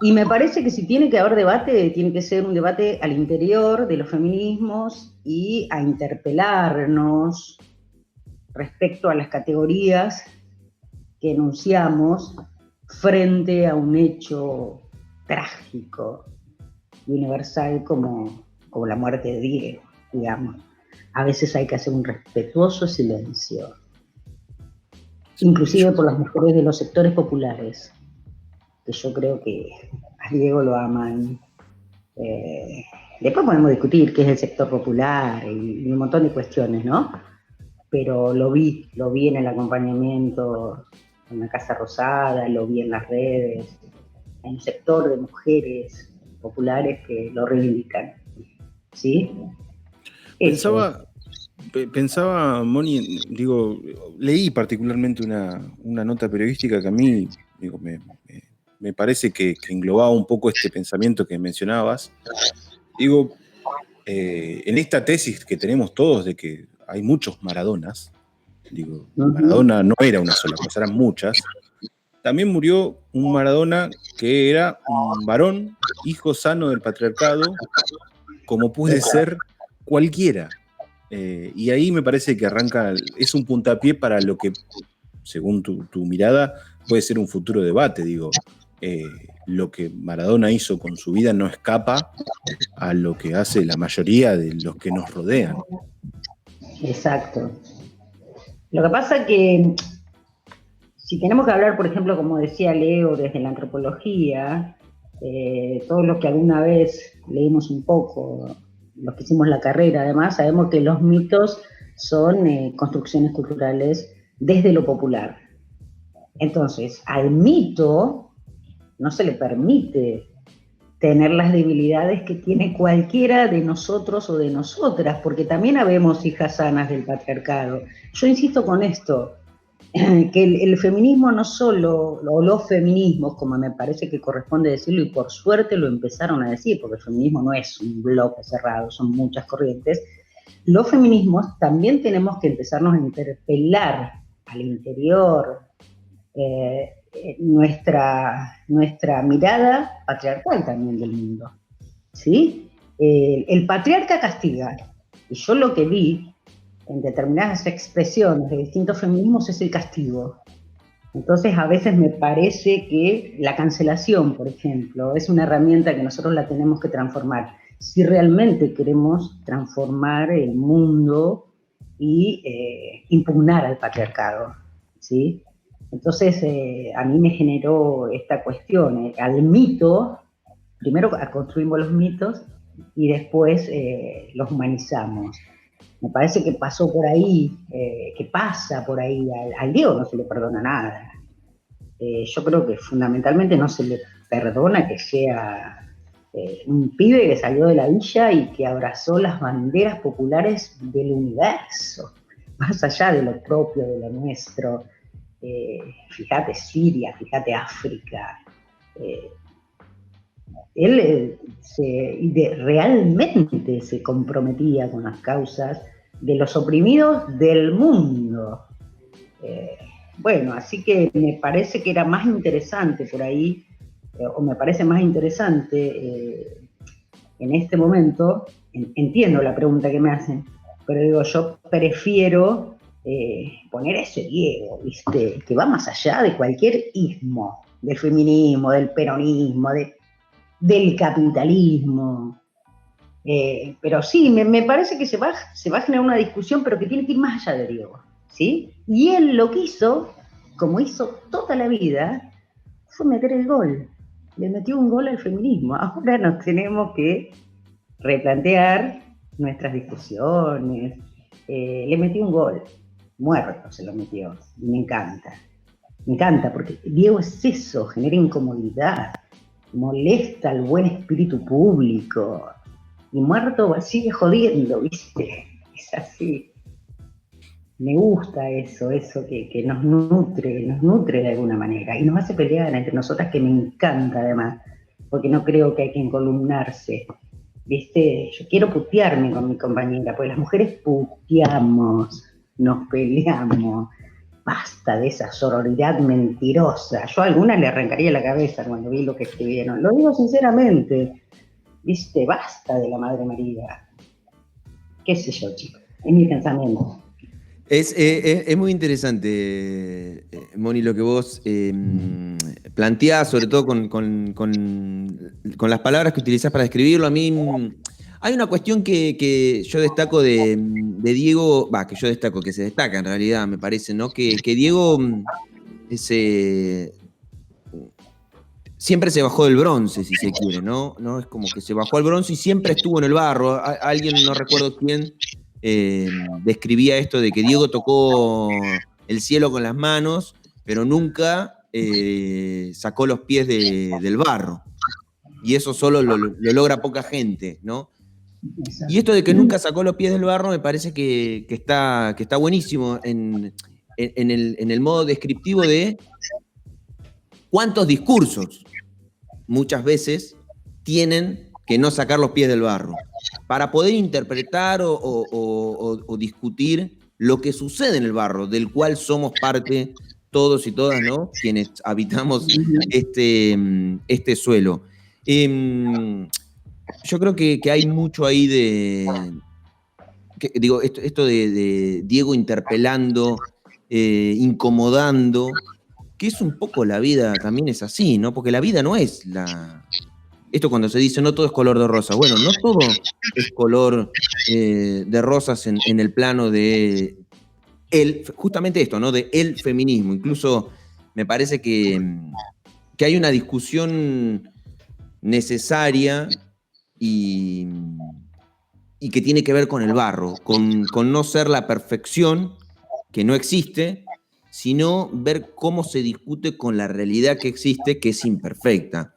y me parece que si tiene que haber debate, tiene que ser un debate al interior de los feminismos y a interpelarnos respecto a las categorías que enunciamos frente a un hecho trágico y universal como la muerte de Diego, digamos. A veces hay que hacer un respetuoso silencio, inclusive por las mujeres de los sectores populares, que yo creo que a Diego lo aman. Después podemos discutir qué es el sector popular y un montón de cuestiones, ¿no? Pero lo vi en el acompañamiento en la Casa Rosada, lo vi en las redes, en un sector de mujeres populares que lo reivindican, ¿sí? Pensaba, Moni, digo, leí particularmente una nota periodística que a mí, digo, me parece que englobaba un poco este pensamiento que mencionabas. Digo, en esta tesis que tenemos todos de que hay muchos Maradonas, digo, Maradona no era una sola cosa, eran muchas. También murió un Maradona que era un varón, hijo sano del patriarcado, como puede ser cualquiera. Y ahí me parece que arranca, es un puntapié para lo que, según tu mirada, puede ser un futuro debate. Digo, lo que Maradona hizo con su vida no escapa a lo que hace la mayoría de los que nos rodean. Exacto. Lo que pasa es que si tenemos que hablar, por ejemplo, como decía Leo, desde la antropología, todos los que alguna vez leímos un poco, los que hicimos la carrera, además, sabemos que los mitos son construcciones culturales desde lo popular. Entonces, al mito no se le permite tener las debilidades que tiene cualquiera de nosotros o de nosotras, porque también habemos hijas sanas del patriarcado. Yo insisto con esto, que el feminismo no solo, o los feminismos, como me parece que corresponde decirlo, y por suerte lo empezaron a decir, porque el feminismo no es un bloque cerrado, son muchas corrientes, los feminismos también tenemos que empezarnos a interpelar al interior nuestra mirada patriarcal también del mundo, ¿sí? El patriarca castiga, y yo lo que vi en determinadas expresiones de distintos feminismos es el castigo. Entonces a veces me parece que la cancelación, por ejemplo, es una herramienta que nosotros la tenemos que transformar, si realmente queremos transformar el mundo y impugnar al patriarcado, ¿sí? Entonces a mí me generó esta cuestión, al mito, primero construimos los mitos y después los humanizamos. Me parece que pasó por ahí, que pasa por ahí, al Diego no se le perdona nada. Yo creo que fundamentalmente no se le perdona que sea un pibe que salió de la villa y que abrazó las banderas populares del universo, más allá de lo propio, de lo nuestro. Fíjate Siria, fíjate África. Él realmente se comprometía con las causas de los oprimidos del mundo. Bueno, así que me parece que era más interesante por ahí, o me parece más interesante en este momento, entiendo la pregunta que me hacen, pero digo, yo prefiero poner a ese Diego, ¿viste? Que va más allá de cualquier ismo, del feminismo, del peronismo, del capitalismo. Pero sí, me parece que se va a generar una discusión, pero que tiene que ir más allá de Diego, ¿sí? Y él lo que hizo, como hizo toda la vida, fue meter el gol. Le metió un gol al feminismo. Ahora nos tenemos que replantear nuestras discusiones. Le metió un gol. Muerto se lo metió. Y me encanta. Me encanta, porque Diego es eso, genera incomodidad, molesta al buen espíritu público. Y Muerto sigue jodiendo, ¿viste? Es así. Me gusta eso que nos nutre de alguna manera. Y nos hace pelear entre nosotras, que me encanta además, porque no creo que hay que encolumnarse. ¿Viste? Yo quiero putearme con mi compañera, porque las mujeres puteamos, nos peleamos. Basta de esa sororidad mentirosa. Yo a algunas le arrancaría la cabeza cuando vi lo que escribieron. Lo digo sinceramente. ¿Viste? Basta de la Madre María. ¿Qué sé yo, chicos? Es mi pensamiento. Es muy interesante, Moni, lo que vos planteás, sobre todo con las palabras que utilizás para describirlo. A mí hay una cuestión que yo destaco de Diego, que yo destaco, que se destaca en realidad, me parece, ¿no? Que Diego siempre se bajó del bronce, si se quiere, ¿no? Es como que se bajó al bronce y siempre estuvo en el barro. Alguien, no recuerdo quién, describía esto de que Diego tocó el cielo con las manos, pero nunca sacó los pies del barro. Y eso solo lo logra poca gente, ¿no? Y esto de que nunca sacó los pies del barro me parece que está buenísimo en el modo descriptivo de cuántos discursos muchas veces tienen que no sacar los pies del barro para poder interpretar o discutir lo que sucede en el barro, del cual somos parte todos y todas, ¿no? Quienes habitamos este suelo. Yo creo que hay mucho ahí esto de Diego interpelando, incomodando, que es un poco la vida, también es así, ¿no? Porque la vida no es esto cuando se dice no todo es color de rosa. Bueno, no todo es color de rosas en el plano de justamente esto, ¿no? De el feminismo. Incluso me parece que hay una discusión necesaria y que tiene que ver con el barro, con no ser la perfección, que no existe, sino ver cómo se discute con la realidad que existe, que es imperfecta.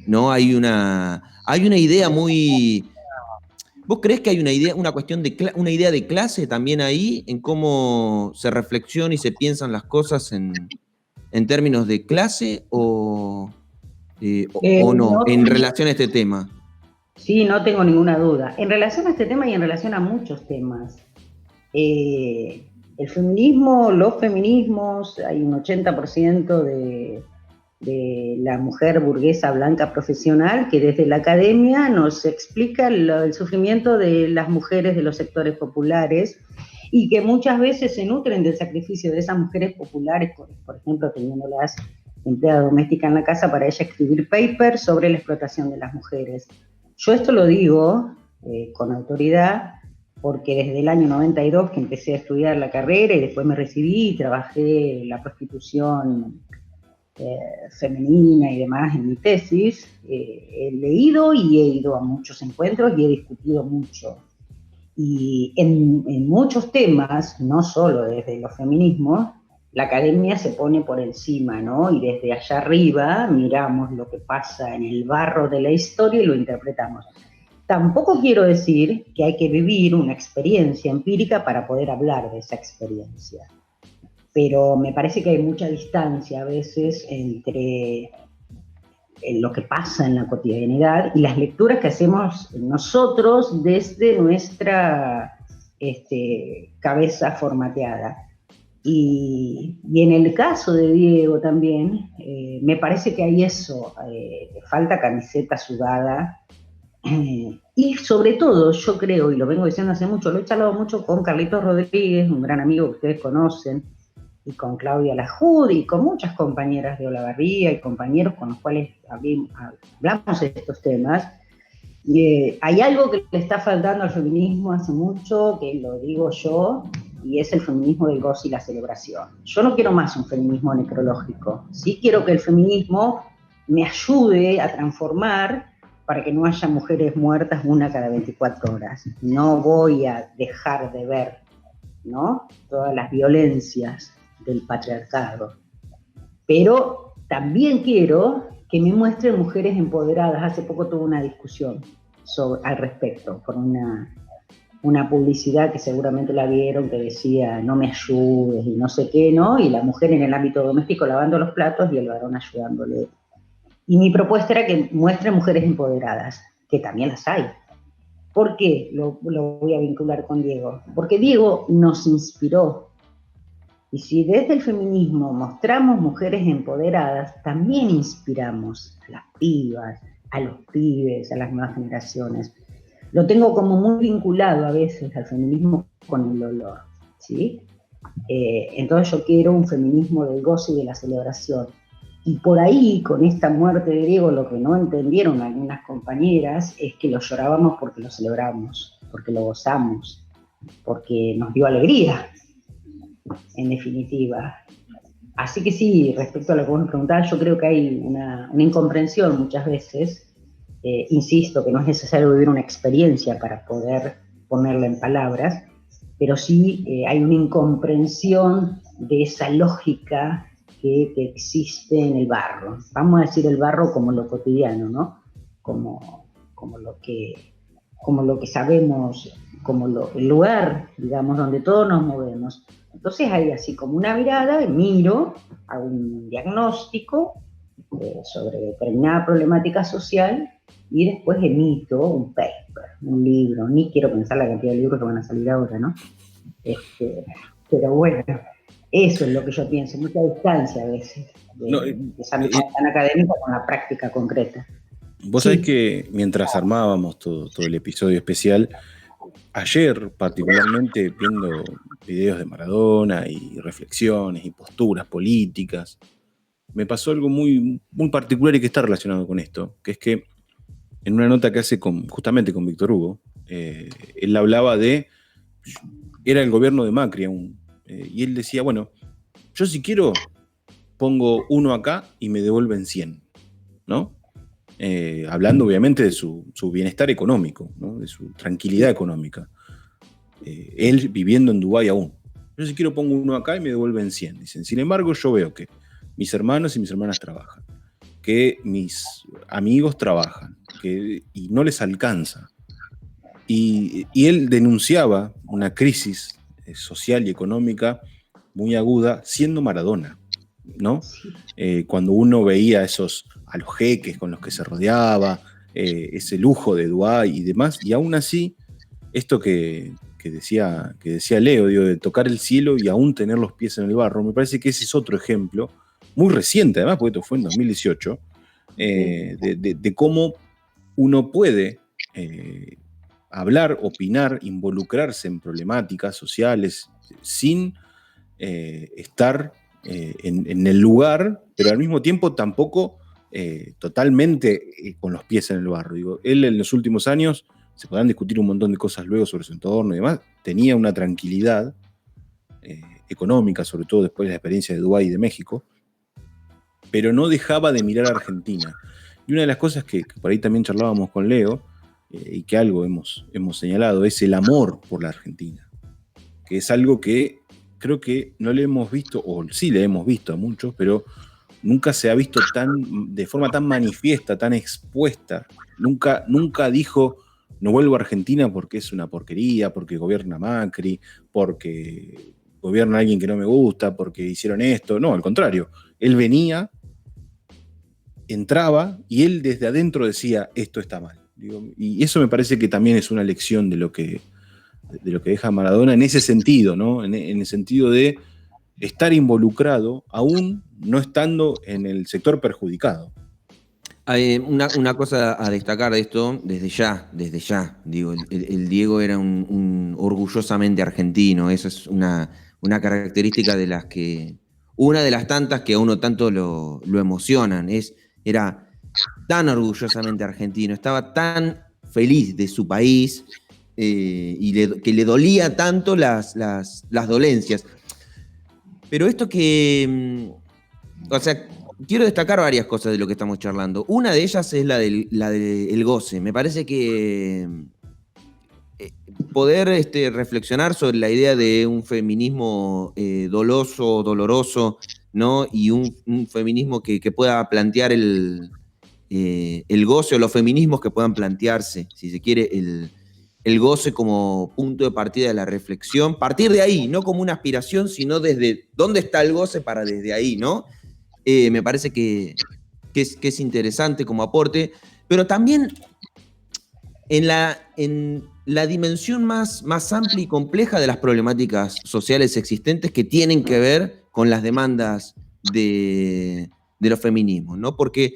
¿No? Hay una idea muy... ¿Vos creés que hay una cuestión una idea de clase también ahí, en cómo se reflexiona y se piensan las cosas en términos de clase o no, en relación a este tema? Sí, no tengo ninguna duda. En relación a este tema y en relación a muchos temas, el feminismo, los feminismos, hay un 80% de la mujer burguesa blanca profesional que desde la academia nos explica el sufrimiento de las mujeres de los sectores populares y que muchas veces se nutren del sacrificio de esas mujeres populares, por ejemplo, teniéndolas empleada doméstica en la casa para ella escribir papers sobre la explotación de las mujeres. Yo esto lo digo con autoridad porque desde el año 92 que empecé a estudiar la carrera y después me recibí y trabajé la prostitución femenina y demás en mi tesis, he leído y he ido a muchos encuentros y he discutido mucho. Y en muchos temas, no solo desde los feminismos, la academia se pone por encima, ¿no? Y desde allá arriba miramos lo que pasa en el barro de la historia y lo interpretamos. Tampoco quiero decir que hay que vivir una experiencia empírica para poder hablar de esa experiencia. Pero me parece que hay mucha distancia a veces entre lo que pasa en la cotidianidad y las lecturas que hacemos nosotros desde nuestra cabeza formateada. Y en el caso de Diego también, me parece que hay eso, falta camiseta sudada Y sobre todo, yo creo, y lo vengo diciendo hace mucho, lo he charlado mucho con Carlitos Rodríguez, un gran amigo que ustedes conocen, y con Claudia Lajud, y con muchas compañeras de Olavarría y compañeros con los cuales hablamos de estos temas. Hay algo que le está faltando al feminismo hace mucho, que lo digo yo, y es el feminismo del goce y la celebración. Yo no quiero más un feminismo necrológico, sí quiero que el feminismo me ayude a transformar para que no haya mujeres muertas una cada 24 horas. No voy a dejar de ver, ¿no?, todas las violencias del patriarcado, pero también quiero que me muestren mujeres empoderadas. Hace poco tuve una discusión al respecto, por una publicidad que seguramente la vieron, que decía no me ayudes y no sé qué, ¿no? Y la mujer en el ámbito doméstico lavando los platos y el varón ayudándole. Y mi propuesta era que muestren mujeres empoderadas, que también las hay. ¿Por qué lo voy a vincular con Diego? Porque Diego nos inspiró. Y si desde el feminismo mostramos mujeres empoderadas, también inspiramos a las pibas, a los pibes, a las nuevas generaciones. Lo tengo como muy vinculado a veces al feminismo con el dolor, ¿sí? Entonces yo quiero un feminismo del goce y de la celebración. Y por ahí, con esta muerte de Diego, lo que no entendieron algunas compañeras es que lo llorábamos porque lo celebramos, porque lo gozamos, porque nos dio alegría, en definitiva. Así que sí, respecto a lo que vos me preguntabas, yo creo que hay una incomprensión muchas veces. Insisto que no es necesario vivir una experiencia para poder ponerla en palabras, pero sí hay una incomprensión de esa lógica que existe en el barro. Vamos a decir el barro como lo cotidiano, ¿no? Como lo que sabemos, el lugar, digamos, donde todos nos movemos. Entonces hay así como una mirada, miro, hago un diagnóstico sobre determinada problemática social y después emito un paper, un libro. Ni quiero pensar la cantidad de libros que van a salir ahora, ¿no? Pero bueno, eso es lo que yo pienso, mucha distancia a veces de esa mirada tan académica con la práctica concreta. Vos sabés que mientras armábamos todo el episodio especial, ayer particularmente viendo videos de Maradona y reflexiones y posturas políticas, me pasó algo muy, muy particular y que está relacionado con esto, que es que en una nota que hace justamente con Víctor Hugo, él hablaba era el gobierno de Macri aún, y él decía, bueno, yo si quiero pongo 1 acá y me devuelven 100, ¿no? Hablando obviamente de su bienestar económico, ¿no? De su tranquilidad económica. Él viviendo en Dubái aún. Yo si quiero pongo 1 acá y me devuelven 100. Dicen, sin embargo, yo veo que mis hermanos y mis hermanas trabajan, que mis amigos trabajan, y no les alcanza. Y él denunciaba una crisis social y económica muy aguda siendo Maradona, ¿no? Cuando uno veía a los jeques con los que se rodeaba, ese lujo de Dubái y demás, y aún así, esto que decía Leo, digo, de tocar el cielo y aún tener los pies en el barro, me parece que ese es otro ejemplo, muy reciente además, porque esto fue en 2018, de cómo uno puede hablar, opinar, involucrarse en problemáticas sociales sin estar en el lugar, pero al mismo tiempo tampoco totalmente con los pies en el barro. Digo, él en los últimos años, se podrán discutir un montón de cosas luego sobre su entorno y demás, tenía una tranquilidad económica, sobre todo después de la experiencia de Dubái y de México, pero no dejaba de mirar a Argentina. Y una de las cosas que por ahí también charlábamos con Leo, y que algo hemos señalado, es el amor por la Argentina, que es algo que creo que no le hemos visto, o sí le hemos visto a muchos, pero nunca se ha visto de forma tan manifiesta, tan expuesta. Nunca dijo, no vuelvo a Argentina porque es una porquería, porque gobierna Macri, porque gobierna alguien que no me gusta, porque hicieron esto. No, al contrario. Él venía, entraba, y él desde adentro decía, esto está mal. Y eso me parece que también es una lección de lo que deja Maradona en ese sentido, ¿no? En el sentido de estar involucrado, aún no estando en el sector perjudicado. Hay una cosa a destacar de esto, desde ya, digo, el Diego era un orgullosamente argentino, esa es una característica de las que, una de las tantas que a uno tanto lo emocionan, era tan orgullosamente argentino, estaba tan feliz de su país que le dolía tanto las dolencias. Pero esto que, o sea, quiero destacar varias cosas de lo que estamos charlando. Una de ellas es la del goce. Me parece que poder reflexionar sobre la idea de un feminismo doloso, doloroso, ¿no? Y un feminismo que pueda plantear el goce, o los feminismos que puedan plantearse, si se quiere, el goce como punto de partida de la reflexión. Partir de ahí, no como una aspiración, sino desde dónde está el goce para desde ahí, ¿no? Me parece que es interesante como aporte, pero también en la dimensión más amplia y compleja de las problemáticas sociales existentes que tienen que ver con las demandas de los feminismos, ¿no? Porque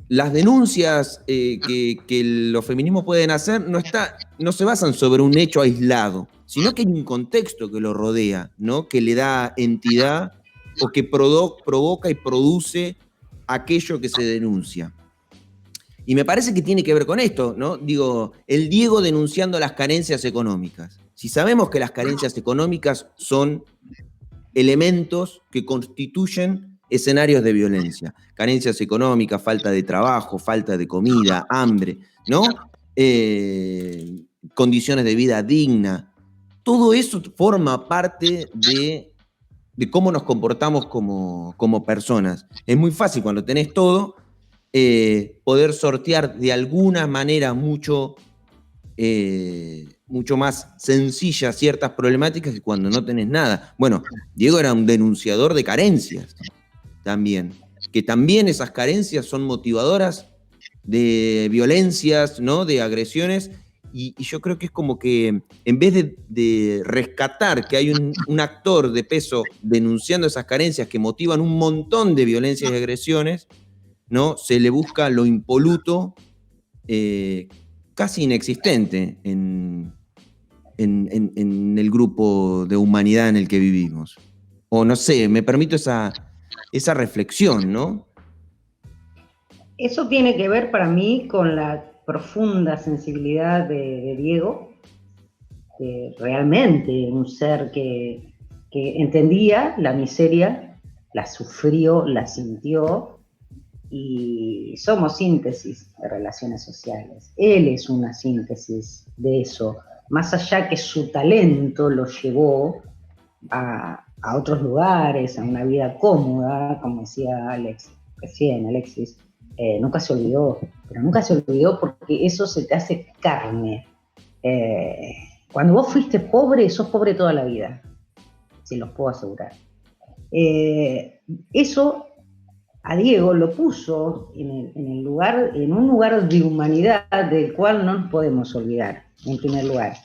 las denuncias que los feminismos pueden hacer no se basan sobre un hecho aislado, sino que hay un contexto que lo rodea, ¿no? Que le da entidad o que provoca y produce aquello que se denuncia. Y me parece que tiene que ver con esto, ¿no? Digo, el Diego denunciando las carencias económicas. Si sabemos que las carencias económicas son elementos que constituyen escenarios de violencia, carencias económicas, falta de trabajo, falta de comida, hambre, ¿no? Condiciones de vida digna, todo eso forma parte de cómo nos comportamos como personas. Es muy fácil cuando tenés todo, poder sortear de alguna manera mucho más sencilla ciertas problemáticas que cuando no tenés nada. Bueno, Diego era un denunciador de carencias también, que también esas carencias son motivadoras de violencias, ¿no? De agresiones. Y yo creo que es como que en vez de rescatar que hay un actor de peso denunciando esas carencias que motivan un montón de violencias y agresiones, ¿no? Se le busca lo impoluto, casi inexistente en el grupo de humanidad en el que vivimos. O no sé, me permito esa reflexión, ¿no? Eso tiene que ver para mí con la profunda sensibilidad de Diego, realmente un ser que entendía la miseria, la sufrió, la sintió, y somos síntesis de relaciones sociales. Él es una síntesis de eso, más allá que su talento lo llevó a otros lugares, a una vida cómoda, como decía Alexis, nunca se olvidó, pero nunca se olvidó porque eso se te hace carne. Cuando vos fuiste pobre, sos pobre toda la vida, se los puedo asegurar. Eso a Diego lo puso en un lugar de humanidad del cual no nos podemos olvidar, en primer lugar.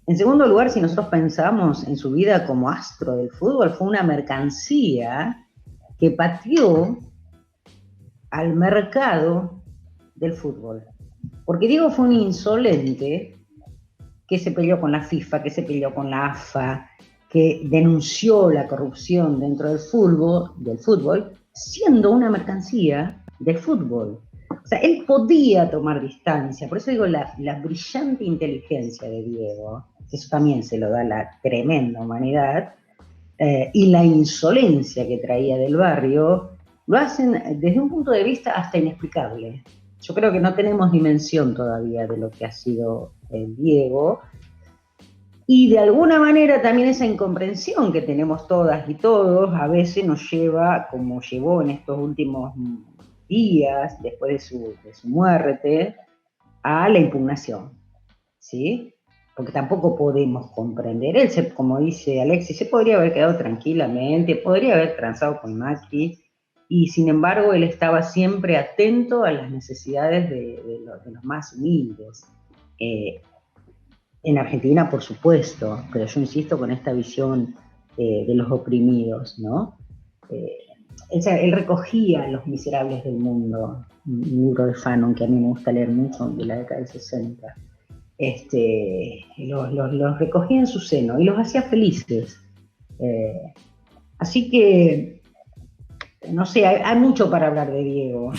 En segundo lugar, si nosotros pensamos en su vida como astro del fútbol, fue una mercancía que pateó al mercado del fútbol. Porque Diego fue un insolente que se peleó con la FIFA, que se peleó con la AFA, que denunció la corrupción dentro del fútbol, siendo una mercancía del fútbol. O sea, él podía tomar distancia, por eso digo la brillante inteligencia de Diego, eso también se lo da la tremenda humanidad, y la insolencia que traía del barrio, lo hacen desde un punto de vista hasta inexplicable. Yo creo que no tenemos dimensión todavía de lo que ha sido el Diego, y de alguna manera también esa incomprensión que tenemos todas y todos a veces nos lleva, como llevó en estos últimos días, después de su muerte, a la impugnación, ¿sí? Porque tampoco podemos comprender. Él, como dice Alexis, se podría haber quedado tranquilamente, podría haber transado con Macri, y sin embargo él estaba siempre atento a las necesidades de los más humildes. En Argentina, por supuesto, pero yo insisto con esta visión de los oprimidos, ¿no? él recogía a los miserables del mundo, un libro de Fanon que a mí me gusta leer mucho, de la década del 60. Los recogía en su seno y los hacía felices. Así que, no sé, hay mucho para hablar de Diego.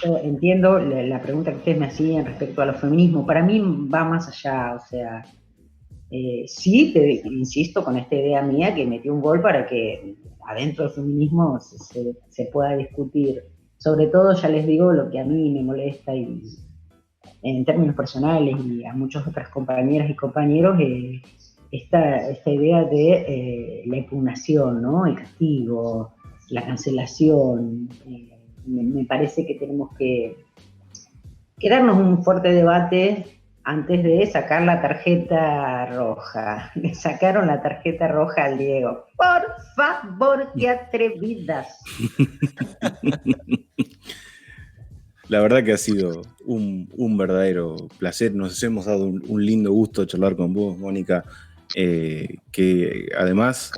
Yo entiendo la pregunta que ustedes me hacían respecto a los feminismos. Para mí va más allá, o sea, sí, insisto con esta idea mía que metió un gol para que adentro del feminismo se pueda discutir. Sobre todo, ya les digo, lo que a mí me molesta y en términos personales y a muchas otras compañeras y compañeros, esta idea de la impugnación, ¿no? El castigo, la cancelación. Me parece que tenemos que darnos un fuerte debate antes de sacar la tarjeta roja. Le sacaron la tarjeta roja al Diego. Por favor, qué atrevidas. La verdad que ha sido un verdadero placer. Nos hemos dado un lindo gusto charlar con vos, Mónica, que además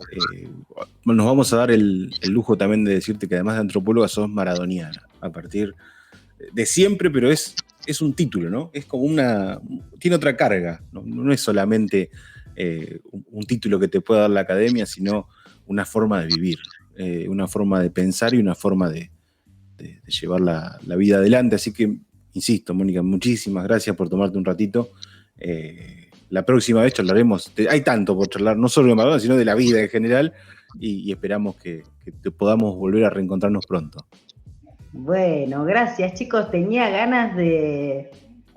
nos vamos a dar el lujo también de decirte que además de antropóloga sos maradoniana, a partir de siempre, pero es un título, ¿no? Es como tiene otra carga, no es solamente un título que te pueda dar la academia, sino una forma de vivir, una forma de pensar y una forma de llevar la vida adelante. Así que, insisto, Mónica, muchísimas gracias por tomarte un ratito. La próxima vez charlaremos, hay tanto por charlar, no solo de Maradona, sino de la vida en general, y esperamos que podamos volver a reencontrarnos pronto. Bueno, gracias, chicos. Tenía ganas de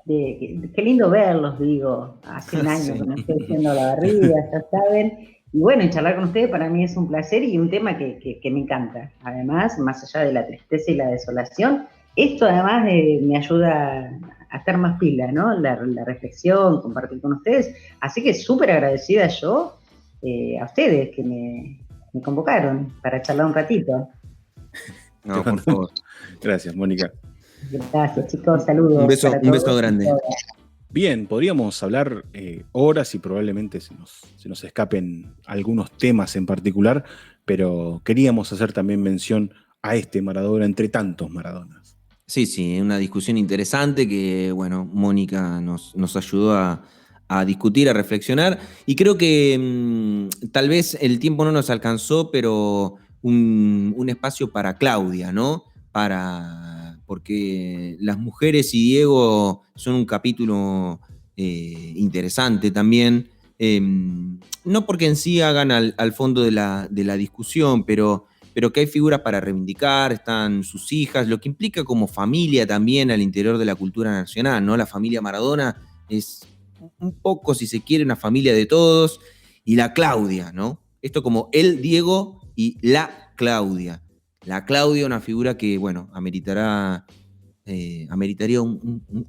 qué lindo verlos, digo. Hace un año que me estoy haciendo la barriga, ya saben. Y bueno, charlar con ustedes para mí es un placer y un tema que me encanta. Además, más allá de la tristeza y la desolación, esto además me ayuda a estar más pila, ¿no? La reflexión, compartir con ustedes. Así que súper agradecida yo a ustedes que me convocaron para charlar un ratito. No, por favor. Gracias, Mónica. Gracias, chicos. Saludos. Un beso grande. Bien, podríamos hablar horas y probablemente se nos escapen algunos temas en particular, pero queríamos hacer también mención a este Maradona entre tantos Maradonas. Sí, una discusión interesante que, bueno, Mónica nos ayudó a discutir, a reflexionar, y creo que tal vez el tiempo no nos alcanzó, pero un espacio para Claudia, ¿no? Porque las mujeres y Diego son un capítulo interesante también, no porque en sí hagan al fondo de la discusión, pero que hay figuras para reivindicar, están sus hijas, lo que implica como familia también al interior de la cultura nacional, ¿no? La familia Maradona es un poco, si se quiere, una familia de todos, y la Claudia, ¿no? Esto como el Diego y la Claudia. La Claudia, una figura que, bueno, ameritaría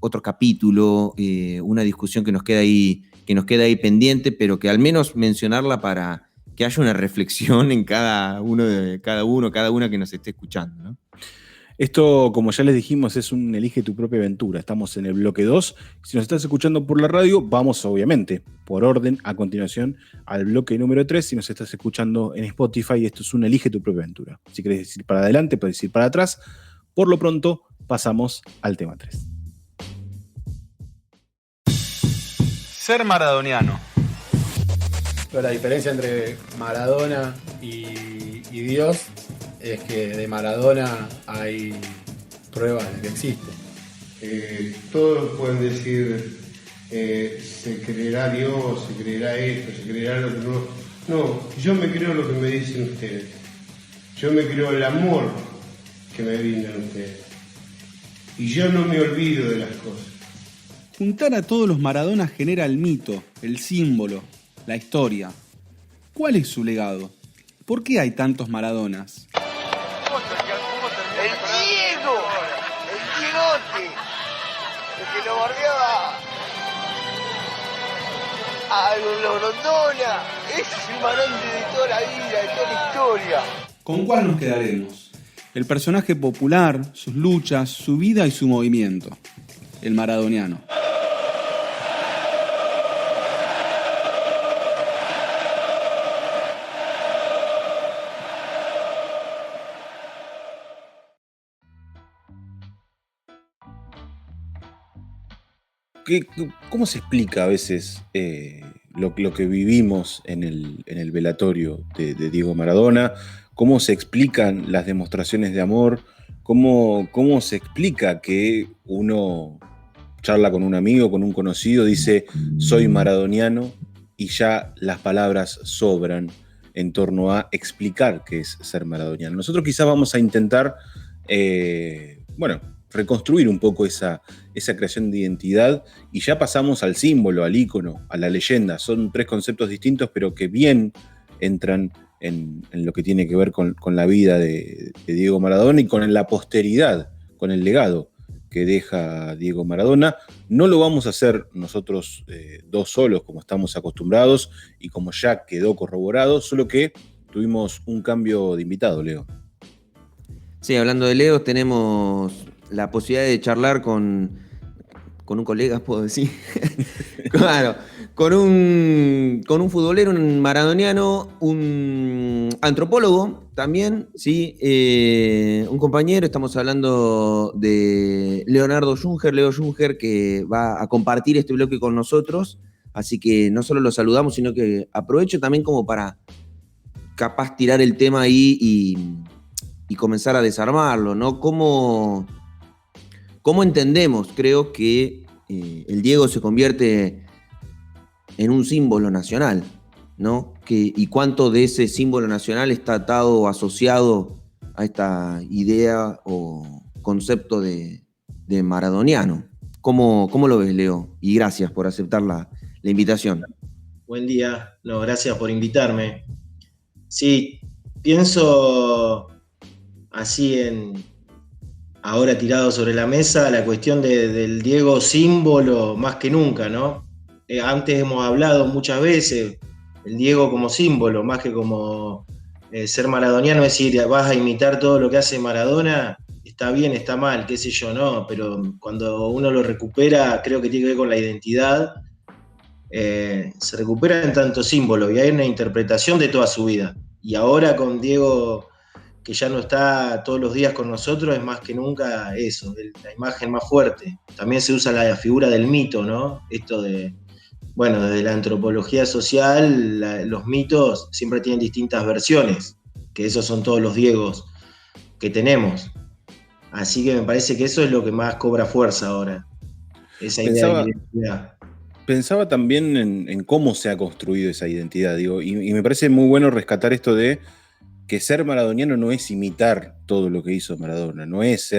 otro capítulo, una discusión que nos queda ahí pendiente, pero que al menos mencionarla para que haya una reflexión en cada una que nos esté escuchando, ¿no? Esto, como ya les dijimos, es un Elige tu propia aventura. Estamos en el bloque 2. Si nos estás escuchando por la radio, vamos obviamente, por orden, a continuación, al bloque número 3. Si nos estás escuchando en Spotify, esto es un Elige tu propia aventura. Si querés ir para adelante, puedes ir para atrás. Por lo pronto, pasamos al tema 3. Ser maradoniano. Pero la diferencia entre Maradona y Dios es que de Maradona hay pruebas de que existe. Todos pueden decir, se creerá Dios, se creerá esto, se creerá lo otro. No, yo me creo lo que me dicen ustedes. Yo me creo el amor que me brindan ustedes. Y yo no me olvido de las cosas. Juntar a todos los Maradonas genera el mito, el símbolo, la historia. ¿Cuál es su legado? ¿Por qué hay tantos Maradonas? ¡El Diego! ¡El Diegote! El que lo bardeaba a los Grondona. Ese es el Maradona de toda la vida, de toda la historia. ¿Con cuál nos quedaremos? El personaje popular, sus luchas, su vida y su movimiento. El maradoniano. ¿Cómo se explica a veces lo que vivimos en el velatorio de Diego Maradona? ¿Cómo se explican las demostraciones de amor? ¿Cómo se explica que uno charla con un amigo, con un conocido, dice soy maradoniano y ya las palabras sobran en torno a explicar qué es ser maradoniano? Nosotros quizás vamos a intentar, reconstruir un poco esa creación de identidad, y ya pasamos al símbolo, al ícono, a la leyenda. Son tres conceptos distintos, pero que bien entran en lo que tiene que ver con la vida de Diego Maradona y con la posteridad, con el legado que deja Diego Maradona. No lo vamos a hacer nosotros dos solos, como estamos acostumbrados y como ya quedó corroborado, solo que tuvimos un cambio de invitado, Leo. Sí, hablando de Leo, tenemos la posibilidad de charlar con un colega, puedo decir. Claro, con un futbolero, un maradoniano, un antropólogo también, sí, un compañero. Estamos hablando de Leonardo Junger, Leo Junger, que va a compartir este bloque con nosotros. Así que no solo lo saludamos, sino que aprovecho también como para capaz tirar el tema ahí y comenzar a desarmarlo, ¿no? ¿Cómo entendemos? Creo que el Diego se convierte en un símbolo nacional, ¿no? Y cuánto de ese símbolo nacional está atado o asociado a esta idea o concepto de maradoniano. ¿Cómo lo ves, Leo? Y gracias por aceptar la invitación. Buen día. No, gracias por invitarme. Sí, pienso así ahora tirado sobre la mesa, la cuestión del Diego símbolo más que nunca, ¿no? Antes hemos hablado muchas veces, el Diego como símbolo, más que como ser maradoniano, es decir, vas a imitar todo lo que hace Maradona, está bien, está mal, qué sé yo, no, pero cuando uno lo recupera, creo que tiene que ver con la identidad, se recupera en tanto símbolo y hay una interpretación de toda su vida. Y ahora con Diego, que ya no está todos los días con nosotros, es más que nunca eso, la imagen más fuerte. También se usa la figura del mito, ¿no? Esto desde la antropología social, los mitos siempre tienen distintas versiones, que esos son todos los Diegos que tenemos. Así que me parece que eso es lo que más cobra fuerza ahora, esa idea de identidad. Pensaba también en cómo se ha construido esa identidad, digo, y me parece muy bueno rescatar esto de que ser maradoniano no es imitar todo lo que hizo Maradona, no es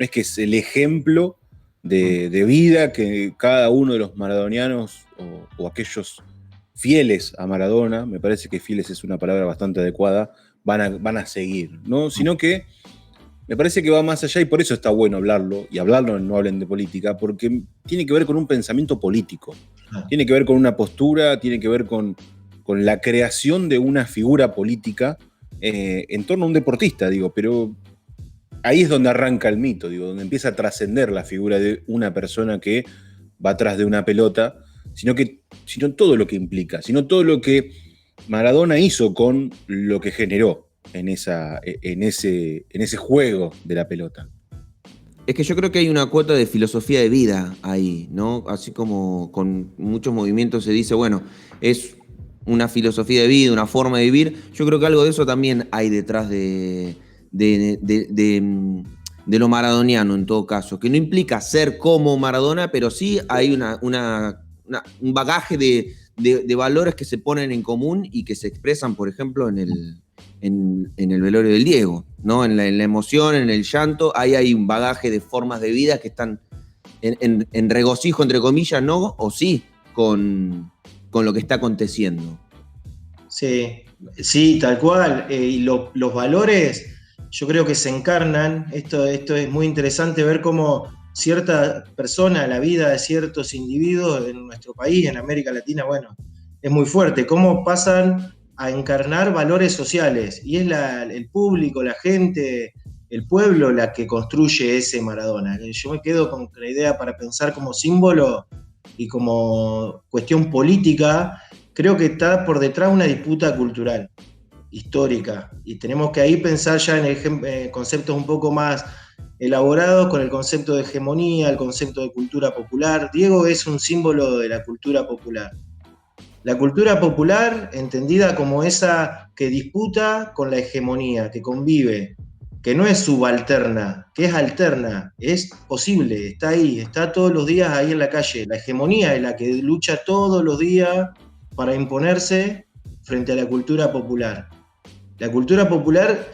que es el ejemplo de vida que cada uno de los maradonianos o aquellos fieles a Maradona, me parece que fieles es una palabra bastante adecuada, van a seguir, ¿no? Sino que me parece que va más allá, y por eso está bueno hablarlo, y hablarlo en No Hablen de Política, porque tiene que ver con un pensamiento político, tiene que ver con una postura, tiene que ver con la creación de una figura política en torno a un deportista, digo, pero ahí es donde arranca el mito, digo, donde empieza a trascender la figura de una persona que va atrás de una pelota, sino todo lo que implica, sino todo lo que Maradona hizo con lo que generó en ese juego de la pelota. Es que yo creo que hay una cuota de filosofía de vida ahí, ¿no? Así como con muchos movimientos se dice, bueno, es una filosofía de vida, una forma de vivir. Yo creo que algo de eso también hay detrás de lo maradoniano, en todo caso, que no implica ser como Maradona, pero sí hay un bagaje de valores que se ponen en común y que se expresan, por ejemplo, en el velorio del Diego, ¿no? En la emoción, en el llanto, ahí hay un bagaje de formas de vida que están en regocijo, entre comillas, ¿no? O sí, con lo que está aconteciendo. Sí, tal cual. Y los valores, yo creo que se encarnan. Esto es muy interesante ver cómo cierta persona, la vida de ciertos individuos en nuestro país, en América Latina, bueno, es muy fuerte. Cómo pasan a encarnar valores sociales. Y es el público, la gente, el pueblo la que construye ese Maradona. Yo me quedo con la idea para pensar como símbolo y como cuestión política. Creo que está por detrás una disputa cultural, histórica, y tenemos que ahí pensar ya en conceptos un poco más elaborados con el concepto de hegemonía, el concepto de cultura popular. Diego es un símbolo de la cultura popular. La cultura popular entendida como esa que disputa con la hegemonía, que convive, que no es subalterna, que es alterna, es posible, está ahí, está todos los días ahí en la calle. La hegemonía es la que lucha todos los días para imponerse frente a la cultura popular. La cultura popular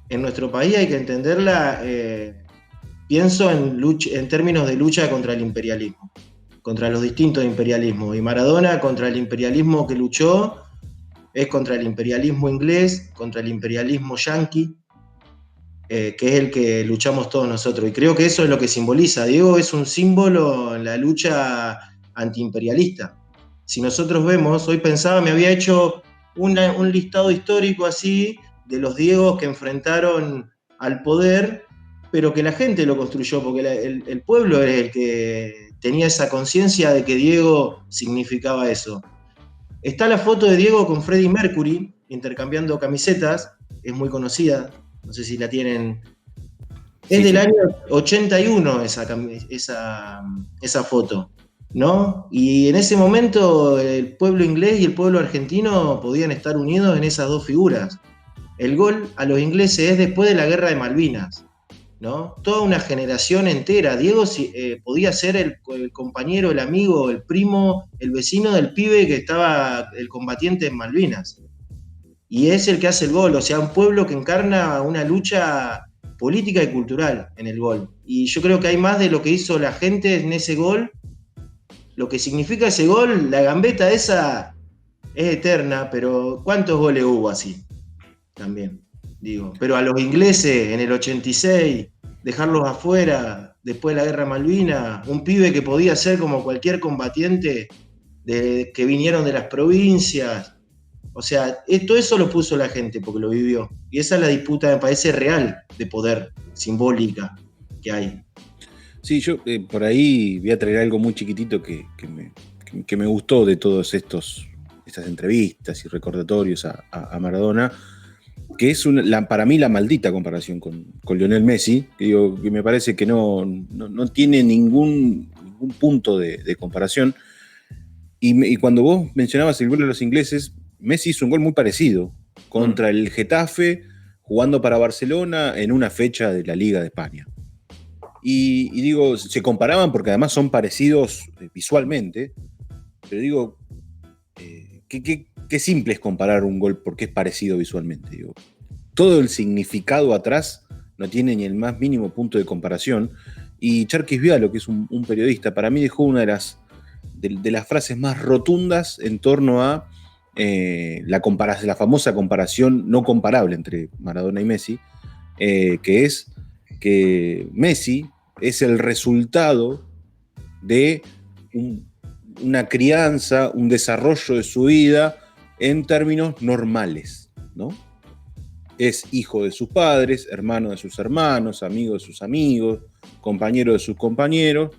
en nuestro país hay que entenderla, pienso en términos de lucha contra el imperialismo, contra los distintos imperialismos. Y Maradona, contra el imperialismo que luchó, es contra el imperialismo inglés, contra el imperialismo yanqui, que es el que luchamos todos nosotros. Y creo que eso es lo que simboliza. Diego es un símbolo en la lucha antiimperialista. Si nosotros vemos, hoy pensaba, me había hecho un listado histórico así de los Diegos que enfrentaron al poder, pero que la gente lo construyó, porque el pueblo era el que tenía esa conciencia de que Diego significaba eso. Está la foto de Diego con Freddie Mercury intercambiando camisetas, es muy conocida, no sé si la tienen. Es del año 81 esa foto, ¿no? Y en ese momento el pueblo inglés y el pueblo argentino podían estar unidos en esas dos figuras. El gol a los ingleses es después de la guerra de Malvinas, ¿no? Toda una generación entera. Diego podía ser el compañero, el amigo, el primo, el vecino del pibe que estaba el combatiente en Malvinas. Y es el que hace el gol, o sea, un pueblo que encarna una lucha política y cultural en el gol. Y yo creo que hay más de lo que hizo la gente en ese gol. Lo que significa ese gol, la gambeta esa es eterna, pero ¿cuántos goles hubo así? También, digo. Pero a los ingleses en el 86, dejarlos afuera después de la guerra de Malvinas, un pibe que podía ser como cualquier combatiente que vinieron de las provincias. O sea, todo eso lo puso la gente porque lo vivió. Y esa es la disputa, me parece, real de poder, simbólica, que hay. Sí, yo por ahí voy a traer algo muy chiquitito que me gustó de todas estas entrevistas y recordatorios a Maradona, que es para mí la maldita comparación con Lionel Messi, que me parece que no tiene ningún punto de comparación. Y cuando vos mencionabas el gol de los ingleses, Messi hizo un gol muy parecido contra el Getafe, jugando para Barcelona en una fecha de la Liga de España. Y digo, se comparaban porque además son parecidos visualmente, pero digo, qué simple es comparar un gol porque es parecido visualmente. Digo, todo el significado atrás no tiene ni el más mínimo punto de comparación. Y Charquis Vialo, que es un periodista, para mí dejó una de las frases más rotundas en torno a la famosa comparación no comparable entre Maradona y Messi, que es que Messi es el resultado de una crianza, un desarrollo de su vida en términos normales, ¿no? Es hijo de sus padres, hermano de sus hermanos, amigo de sus amigos, compañero de sus compañeros.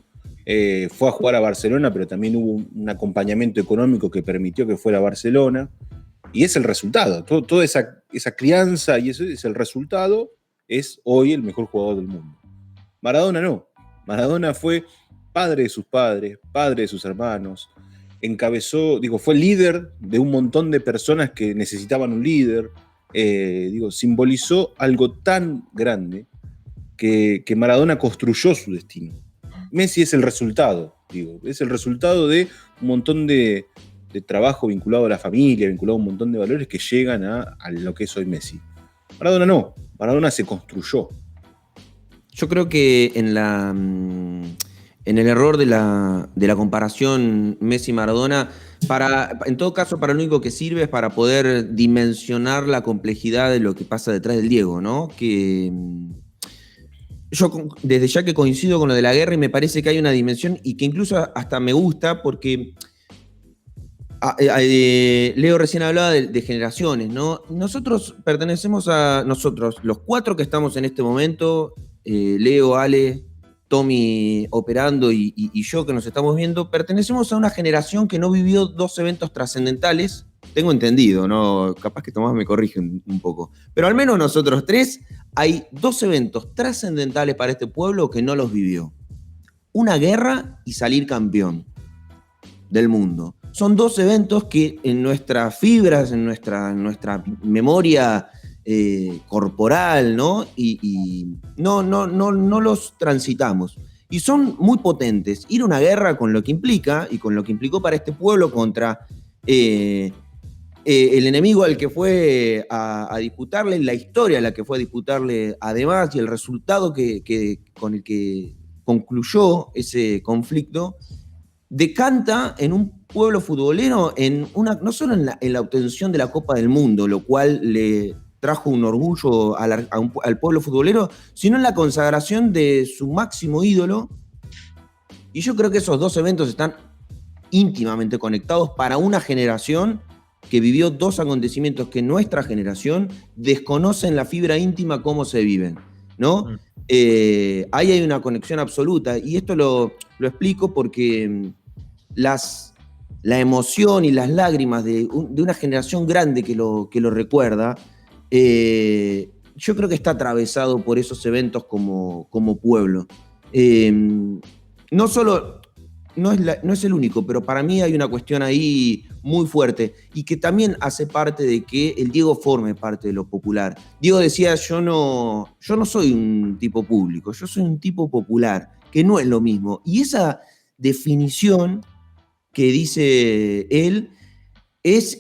Fue a jugar a Barcelona, pero también hubo un acompañamiento económico que permitió que fuera a Barcelona. Y es el resultado. Toda esa crianza y eso es el resultado, es hoy el mejor jugador del mundo. Maradona no. Maradona fue padre de sus padres, padre de sus hermanos, fue líder de un montón de personas que necesitaban un líder. Simbolizó algo tan grande que Maradona construyó su destino. Messi es el resultado, es el resultado de un montón de trabajo vinculado a la familia, vinculado a un montón de valores que llegan a lo que es hoy Messi. Maradona no, Maradona se construyó. Yo creo que en el error de la comparación Messi-Maradona, en todo caso, para lo único que sirve es para poder dimensionar la complejidad de lo que pasa detrás del Diego, ¿no? Que yo desde ya que coincido con lo de la guerra y me parece que hay una dimensión y que incluso hasta me gusta porque Leo recién hablaba de generaciones, ¿no? Nosotros pertenecemos los cuatro que estamos en este momento, Leo, Ale, Tommy operando y yo que nos estamos viendo, pertenecemos a una generación que no vivió dos eventos trascendentales, tengo entendido, ¿no? Capaz que Tomás me corrige un poco, pero al menos nosotros tres hay 2 eventos trascendentales para este pueblo que no los vivió. Una guerra y salir campeón del mundo. Son 2 eventos que en nuestras fibras, en nuestra memoria corporal, ¿no? Y no los transitamos. Y son muy potentes. Ir a una guerra con lo que implica, y con lo que implicó para este pueblo contra el enemigo al que fue a disputarle, la historia a la que fue a disputarle además, y el resultado con el que concluyó ese conflicto, decanta en un pueblo futbolero no solo en la obtención de la Copa del Mundo, lo cual le trajo un orgullo al pueblo futbolero, sino en la consagración de su máximo ídolo. Y yo creo que esos 2 eventos están íntimamente conectados para una generación que vivió 2 acontecimientos que nuestra generación desconoce en la fibra íntima cómo se viven, ¿no? Ahí hay una conexión absoluta, y esto lo explico porque la emoción y las lágrimas de una generación grande que lo recuerda, yo creo que está atravesado por esos eventos como pueblo. No es el único, pero para mí hay una cuestión ahí muy fuerte y que también hace parte de que el Diego forme parte de lo popular. Diego decía, yo no soy un tipo público, yo soy un tipo popular, que no es lo mismo. Y esa definición que dice él es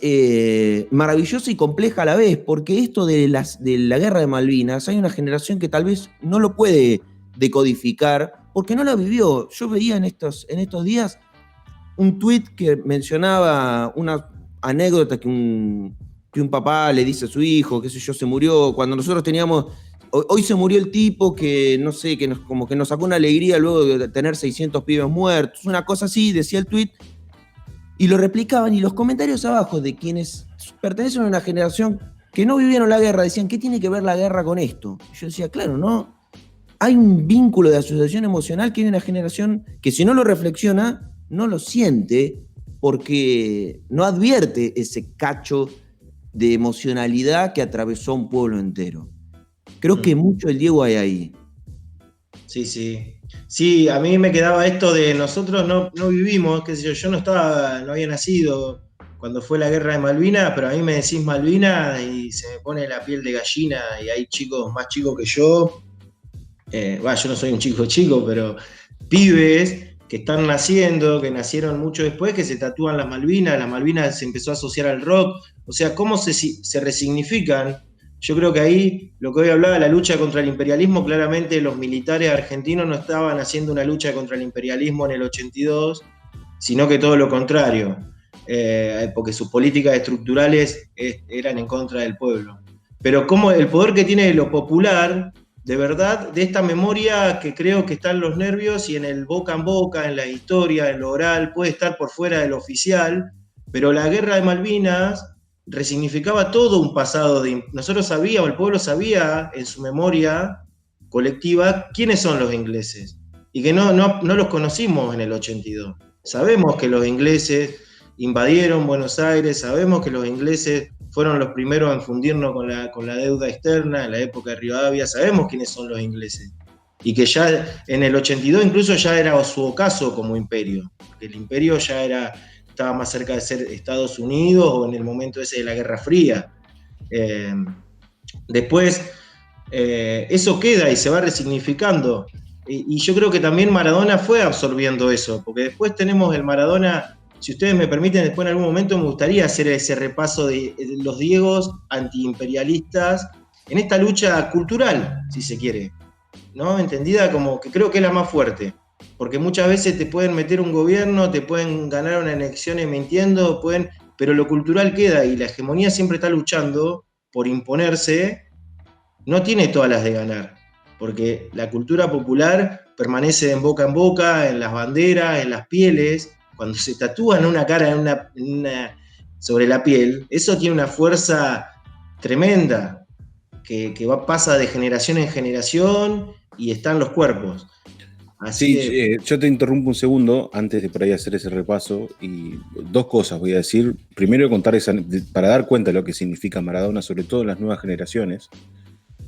maravillosa y compleja a la vez, porque esto de la guerra de Malvinas, hay una generación que tal vez no lo puede decodificar porque no la vivió. Yo veía en estos días un tuit que mencionaba una anécdota que un papá le dice a su hijo, qué sé yo, se murió cuando nosotros teníamos... Hoy se murió el tipo que, no sé, como que nos sacó una alegría luego de tener 600 pibes muertos, una cosa así, decía el tuit, y lo replicaban, y los comentarios abajo de quienes pertenecen a una generación que no vivieron la guerra decían, ¿qué tiene que ver la guerra con esto? Y yo decía, claro, ¿no? Hay un vínculo de asociación emocional que hay una generación que si no lo reflexiona, no lo siente porque no advierte ese cacho de emocionalidad que atravesó un pueblo entero. Creo que mucho el Diego hay ahí. Sí, sí. Sí, a mí me quedaba esto de nosotros no vivimos, qué sé yo no había nacido cuando fue la guerra de Malvinas, pero a mí me decís Malvinas y se me pone la piel de gallina y hay chicos más chicos que yo. Yo no soy un chico, pero pibes que están naciendo, que nacieron mucho después, que se tatúan las Malvinas se empezó a asociar al rock, o sea, cómo se resignifican. Yo creo que ahí, lo que hoy hablaba, la lucha contra el imperialismo, claramente los militares argentinos no estaban haciendo una lucha contra el imperialismo en el 82, sino que todo lo contrario, porque sus políticas estructurales eran en contra del pueblo. Pero como el poder que tiene lo popular, de verdad, de esta memoria que creo que está en los nervios y en el boca en boca, en la historia, en lo oral, puede estar por fuera del oficial, pero la guerra de Malvinas resignificaba todo un pasado. Nosotros sabíamos, el pueblo sabía en su memoria colectiva quiénes son los ingleses y que no los conocimos en el 82. Sabemos que los ingleses invadieron Buenos Aires, sabemos que los ingleses fueron los primeros en fundirnos con la deuda externa en la época de Rivadavia, sabemos quiénes son los ingleses y que ya en el 82 incluso ya era su ocaso como imperio, porque el imperio ya estaba más cerca de ser Estados Unidos o en el momento ese de la Guerra Fría. Después eso queda y se va resignificando. Y yo creo que también Maradona fue absorbiendo eso, porque después tenemos el Maradona, si ustedes me permiten, después en algún momento me gustaría hacer ese repaso de los Diegos antiimperialistas en esta lucha cultural, si se quiere, ¿no? Entendida como que creo que es la más fuerte. Porque muchas veces te pueden meter un gobierno, te pueden ganar una elección mintiendo, pero lo cultural queda y la hegemonía siempre está luchando por imponerse, no tiene todas las de ganar, porque la cultura popular permanece en boca, en las banderas, en las pieles, cuando se tatúan una cara sobre la piel, eso tiene una fuerza tremenda, que pasa de generación en generación y está en los cuerpos. Así yo te interrumpo un segundo antes de por ahí hacer ese repaso y 2 cosas voy a decir. Primero contar para dar cuenta de lo que significa Maradona, sobre todo en las nuevas generaciones.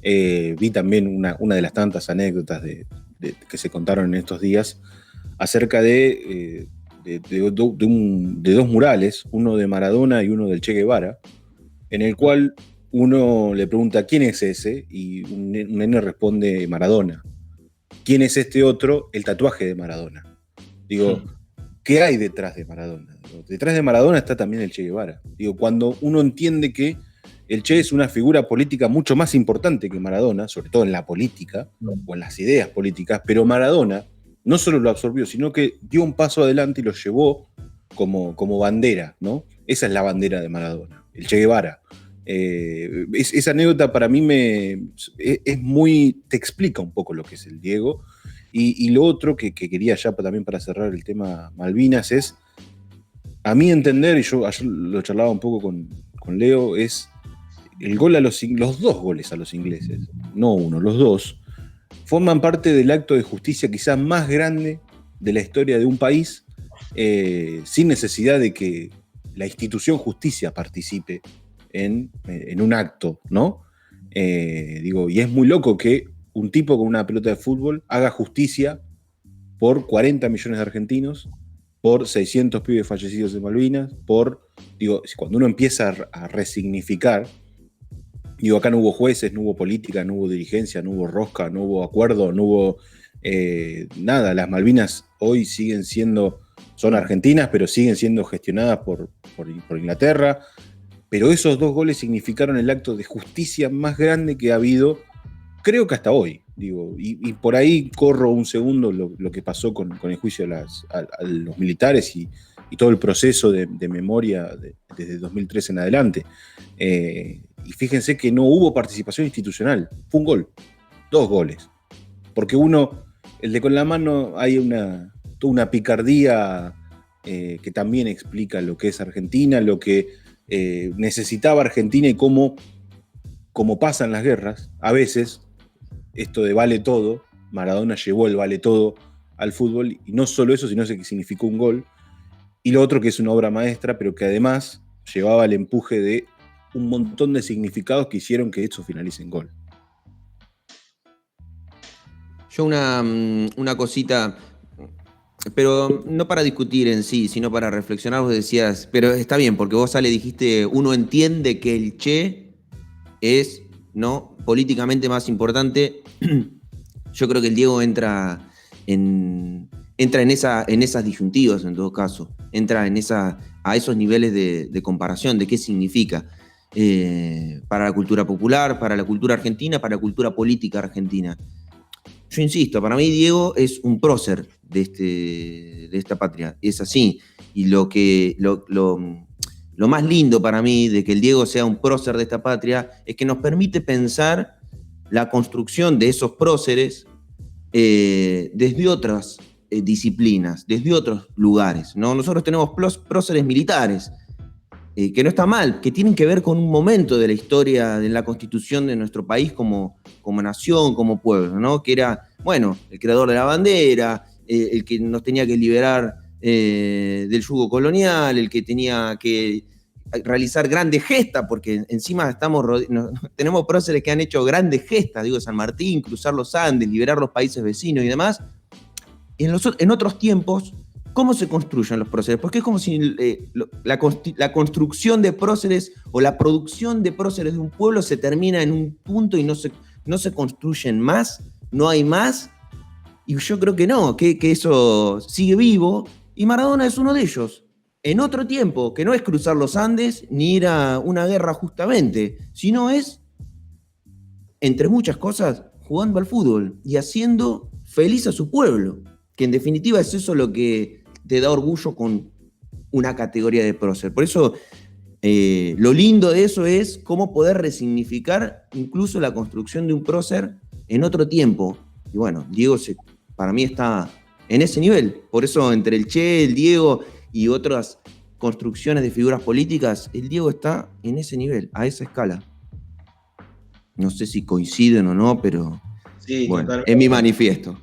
Vi también una de las tantas anécdotas que se contaron en estos días acerca de dos murales, uno de Maradona y uno del Che Guevara, en el cual uno le pregunta ¿quién es ese? Y un nene responde Maradona. ¿Quién es este otro? El tatuaje de Maradona. Digo, ¿qué hay detrás de Maradona? Detrás de Maradona está también el Che Guevara. Digo, cuando uno entiende que el Che es una figura política mucho más importante que Maradona, sobre todo en la política o en las ideas políticas, pero Maradona no solo lo absorbió, sino que dio un paso adelante y lo llevó como bandera, ¿no? Esa es la bandera de Maradona, el Che Guevara. Esa anécdota para mí es muy, te explica un poco lo que es el Diego. Y lo otro que quería ya también para cerrar el tema Malvinas es, a mi entender, y yo ayer lo charlaba un poco con Leo, es el gol los dos goles a los ingleses, no uno, los dos, forman parte del acto de justicia quizás más grande de la historia de un país, sin necesidad de que la institución justicia participe en un acto, ¿no? Y es muy loco que un tipo con una pelota de fútbol haga justicia por 40 millones de argentinos, por 600 pibes fallecidos en Malvinas, cuando uno empieza a resignificar, acá no hubo jueces, no hubo política, no hubo dirigencia, no hubo rosca, no hubo acuerdo, no hubo nada. Las Malvinas hoy son argentinas, pero siguen siendo gestionadas por Inglaterra. Pero esos dos goles significaron el acto de justicia más grande que ha habido, creo que hasta hoy. Y por ahí corro un segundo lo que pasó con el juicio a los militares y todo el proceso de memoria desde 2003 en adelante. Y fíjense que no hubo participación institucional, fue un gol, 2 goles. Porque el de con la mano, hay toda una picardía que también explica lo que es Argentina, lo que necesitaba Argentina y cómo pasan las guerras. A veces, esto de vale todo, Maradona llevó el vale todo al fútbol, y no solo eso, sino que significó un gol. Y lo otro que es una obra maestra, pero que además llevaba el empuje de un montón de significados que hicieron que esto finalice en gol. Yo una cosita, pero no para discutir en sí, sino para reflexionar. Vos decías, pero está bien, porque vos dijiste, uno entiende que el Che es, ¿no?, políticamente más importante. Yo creo que el Diego entra en esas disyuntivas, en todo caso. Entra a esos niveles de comparación, de qué significa para la cultura popular, para la cultura argentina, para la cultura política argentina. Yo insisto, para mí Diego es un prócer de esta patria, es así. Y lo más lindo para mí de que el Diego sea un prócer de esta patria es que nos permite pensar la construcción de esos próceres desde otras disciplinas, desde otros lugares, ¿no? Nosotros tenemos próceres militares, que no está mal, que tienen que ver con un momento de la historia de la constitución de nuestro país como nación, como pueblo, ¿no? Que era, el creador de la bandera, el que nos tenía que liberar del yugo colonial, el que tenía que realizar grandes gestas, porque encima tenemos próceres que han hecho grandes gestas, San Martín, cruzar los Andes, liberar los países vecinos y demás. En otros tiempos, ¿cómo se construyen los próceres? Porque es como si la construcción de próceres o la producción de próceres de un pueblo se termina en un punto y no se construyen más, no hay más. Y yo creo que no, que eso sigue vivo, y Maradona es uno de ellos. En otro tiempo, que no es cruzar los Andes ni ir a una guerra justamente, sino es, entre muchas cosas, jugando al fútbol y haciendo feliz a su pueblo, que en definitiva es eso lo que te da orgullo con una categoría de prócer. Por eso lo lindo de eso es cómo poder resignificar incluso la construcción de un prócer en otro tiempo. Y Diego para mí está en ese nivel. Por eso entre el Che, el Diego y otras construcciones de figuras políticas, el Diego está en ese nivel, a esa escala. No sé si coinciden o no, pero sí, es mi manifiesto.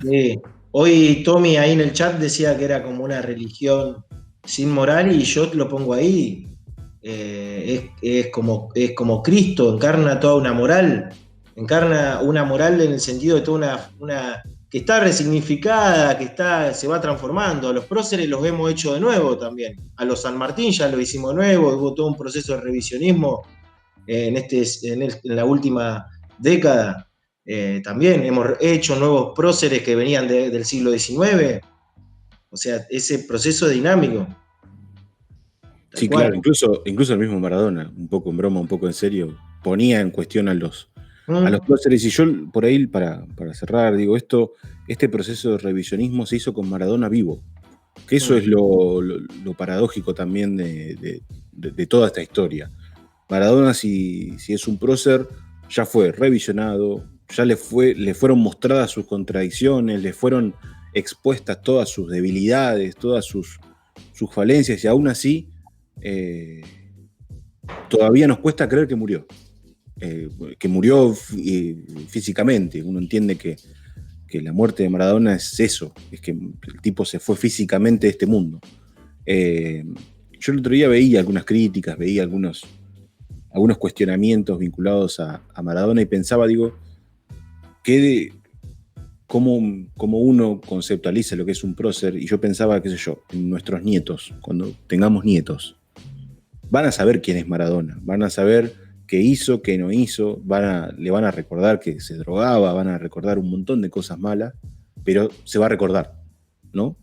Sí. Hoy Tommy ahí en el chat decía que era como una religión sin moral, y yo lo pongo ahí. Es como Cristo encarna toda una moral. encarna una moral en el sentido de toda una que está resignificada, que se va transformando. A los próceres los hemos hecho de nuevo también. A los San Martín ya lo hicimos de nuevo, hubo todo un proceso de revisionismo en la última década. También hemos hecho nuevos próceres que venían del siglo XIX. O sea, ese proceso es dinámico. Sí, claro, incluso el mismo Maradona, un poco en broma, un poco en serio, ponía en cuestión a los próceres. Y yo, por ahí, para cerrar, digo, este proceso de revisionismo se hizo con Maradona vivo, que eso es lo paradójico también de toda esta historia. Maradona, si es un prócer, ya fue revisionado, ya le fueron mostradas sus contradicciones, le fueron expuestas todas sus debilidades, todas sus falencias, y aún así todavía nos cuesta creer que murió. Físicamente. Uno entiende que la muerte de Maradona es eso, es que el tipo se fue físicamente de este mundo. Yo el otro día veía algunas críticas, veía algunos cuestionamientos vinculados a Maradona y pensaba, digo, cómo uno conceptualiza lo que es un prócer, y yo pensaba, qué sé yo, en nuestros nietos, cuando tengamos nietos, van a saber quién es Maradona, van a saber qué hizo, qué no hizo, le van a recordar que se drogaba, van a recordar un montón de cosas malas, pero se va a recordar, ¿no?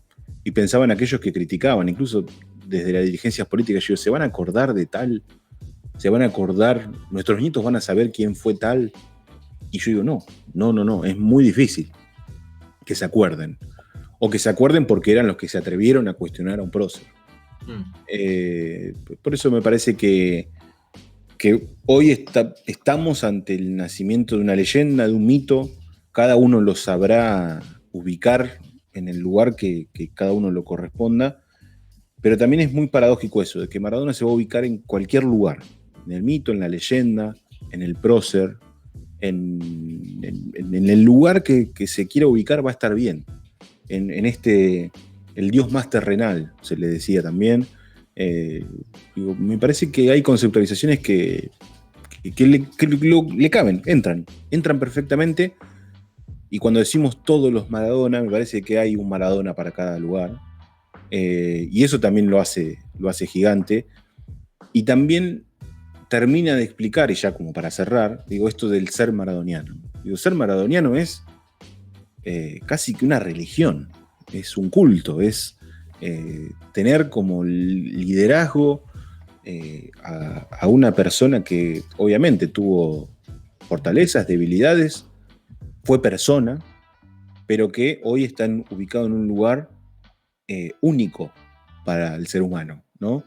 Y pensaba en aquellos que criticaban, incluso desde las dirigencias políticas, yo, ¿se van a acordar de tal? ¿Se van a acordar? ¿Nuestros nietos van a saber quién fue tal? Y yo digo, no, es muy difícil que se acuerden. O que se acuerden porque eran los que se atrevieron a cuestionar a un prócer. Por eso me parece que hoy estamos ante el nacimiento de una leyenda, de un mito. Cada uno lo sabrá ubicar en el lugar que cada uno lo corresponda. Pero también es muy paradójico eso, de que Maradona se va a ubicar en cualquier lugar. En el mito, en la leyenda, en el prócer, en el lugar que se quiera ubicar va a estar bien. En el Dios más terrenal, se le decía también. Me parece que hay conceptualizaciones que le caben, entran perfectamente. Y cuando decimos todos los Maradona, me parece que hay un Maradona para cada lugar. Y eso también lo hace gigante. Y también termina de explicar, y ya como para cerrar, digo, esto del ser maradoniano. Digo, ser maradoniano es casi que una religión, es un culto, es tener como liderazgo a una persona que obviamente tuvo fortalezas, debilidades, fue persona, pero que hoy está ubicado en un lugar único para el ser humano, ¿no?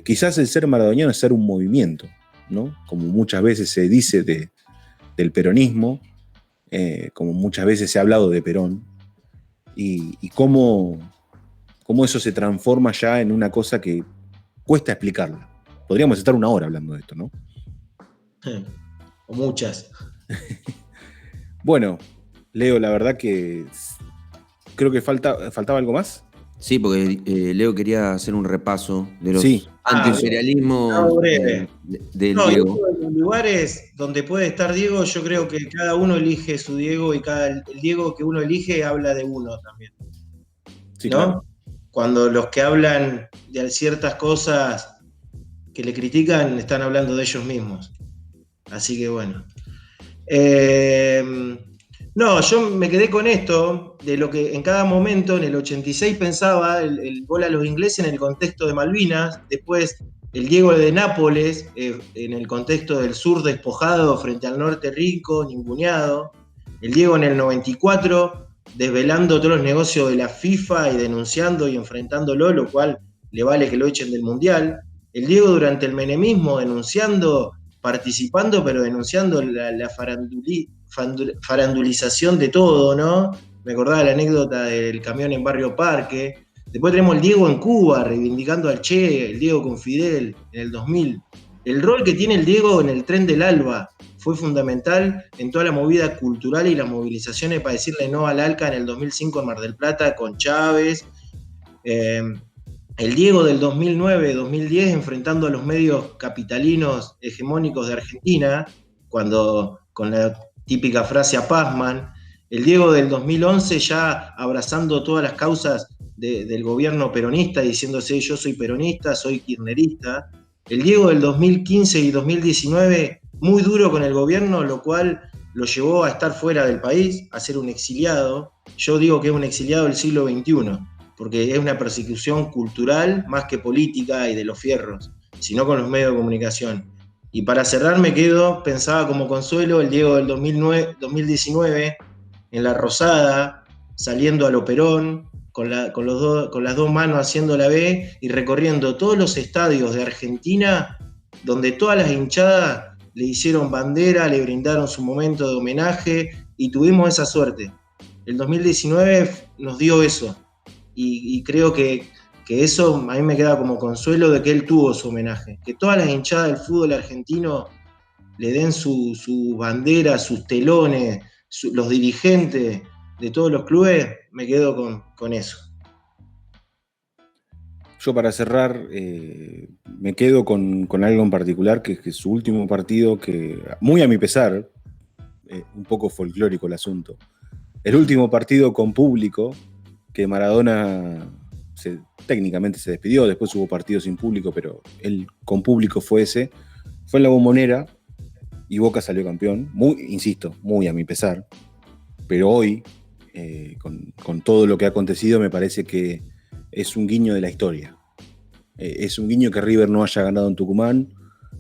Quizás el ser maradoniano es ser un movimiento, ¿no? Como muchas veces se dice del peronismo, como muchas veces se ha hablado de Perón, y cómo eso se transforma ya en una cosa que cuesta explicarla. Podríamos estar una hora hablando de esto, ¿no? O muchas. Bueno, Leo, la verdad que creo que faltaba algo más. Sí, porque Leo quería hacer un repaso de los antiimperialismos del Diego. En los lugares donde puede estar Diego, yo creo que cada uno elige su Diego y el Diego que uno elige habla de uno también. Sí, ¿no? claro. Cuando los que hablan de ciertas cosas que le critican están hablando de ellos mismos. Así que bueno. No, yo me quedé con esto, de lo que en cada momento, en el 86 pensaba el gol a los ingleses en el contexto de Malvinas, después el Diego de Nápoles, en el contexto del sur despojado frente al norte rico, ninguneado, el Diego en el 94, desvelando todos los negocios de la FIFA y denunciando y enfrentándolo, lo cual le vale que lo echen del Mundial, el Diego durante el menemismo denunciando, participando, pero denunciando la farandulización de todo, ¿no? Me acordaba la anécdota del camión en Barrio Parque. Después tenemos el Diego en Cuba, reivindicando al Che, el Diego con Fidel en el 2000. El rol que tiene el Diego en el Tren del Alba fue fundamental en toda la movida cultural y las movilizaciones para decirle no al ALCA en el 2005 en Mar del Plata con Chávez. El Diego del 2009-2010 enfrentando a los medios capitalinos hegemónicos de Argentina, cuando con la típica frase a Pazman, el Diego del 2011 ya abrazando todas las causas del gobierno peronista, diciéndose yo soy peronista, soy kirchnerista, el Diego del 2015 y 2019 muy duro con el gobierno, lo cual lo llevó a estar fuera del país, a ser un exiliado. Yo digo que es un exiliado del siglo XXI, porque es una persecución cultural más que política y de los fierros, sino con los medios de comunicación. Y para cerrar me quedo, pensaba como consuelo, el Diego del 2019, en la Rosada, saliendo a lo Perón, con las dos manos haciendo la B y recorriendo todos los estadios de Argentina, donde todas las hinchadas le hicieron bandera, le brindaron su momento de homenaje y tuvimos esa suerte. El 2019 nos dio eso y creo que eso a mí me queda como consuelo de que él tuvo su homenaje. Que todas las hinchadas del fútbol argentino le den su bandera, sus telones, los dirigentes de todos los clubes, me quedo con eso. Yo para cerrar me quedo con algo en particular, que es su último partido, que muy a mi pesar, un poco folclórico el asunto, el último partido con público que Maradona técnicamente se despidió, después hubo partidos sin público, pero él con público fue en la Bombonera y Boca salió campeón, insisto, muy a mi pesar, pero hoy, con todo lo que ha acontecido, me parece que es un guiño de la historia. Es un guiño que River no haya ganado en Tucumán,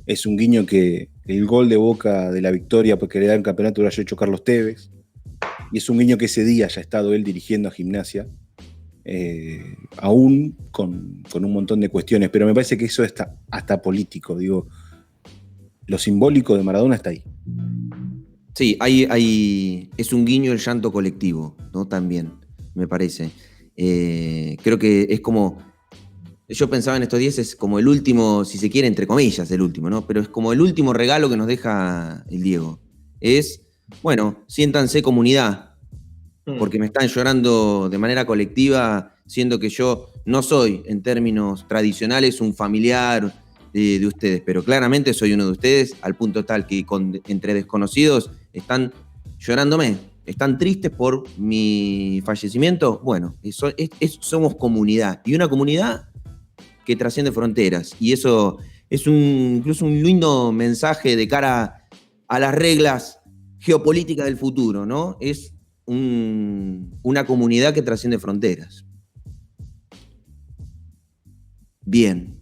es un guiño que el gol de Boca de la victoria porque le da el campeonato lo haya hecho Carlos Tevez, y es un guiño que ese día haya estado él dirigiendo a Gimnasia, aún con un montón de cuestiones, pero me parece que eso está hasta político, digo, lo simbólico de Maradona está ahí. Sí, es un guiño el llanto colectivo, ¿no? También, me parece. Creo que es como, yo pensaba en estos días, es como el último, si se quiere, entre comillas, el último, ¿no? Pero es como el último regalo que nos deja el Diego. Es, bueno, siéntanse comunidad, porque me están llorando de manera colectiva, siendo que yo no soy, en términos tradicionales, un familiar de ustedes, pero claramente soy uno de ustedes, al punto tal que entre desconocidos están llorándome, están tristes por mi fallecimiento. Bueno, somos comunidad, y una comunidad que trasciende fronteras, y eso es incluso un lindo mensaje de cara a las reglas geopolíticas del futuro, ¿no? Es una comunidad que trasciende fronteras. Bien.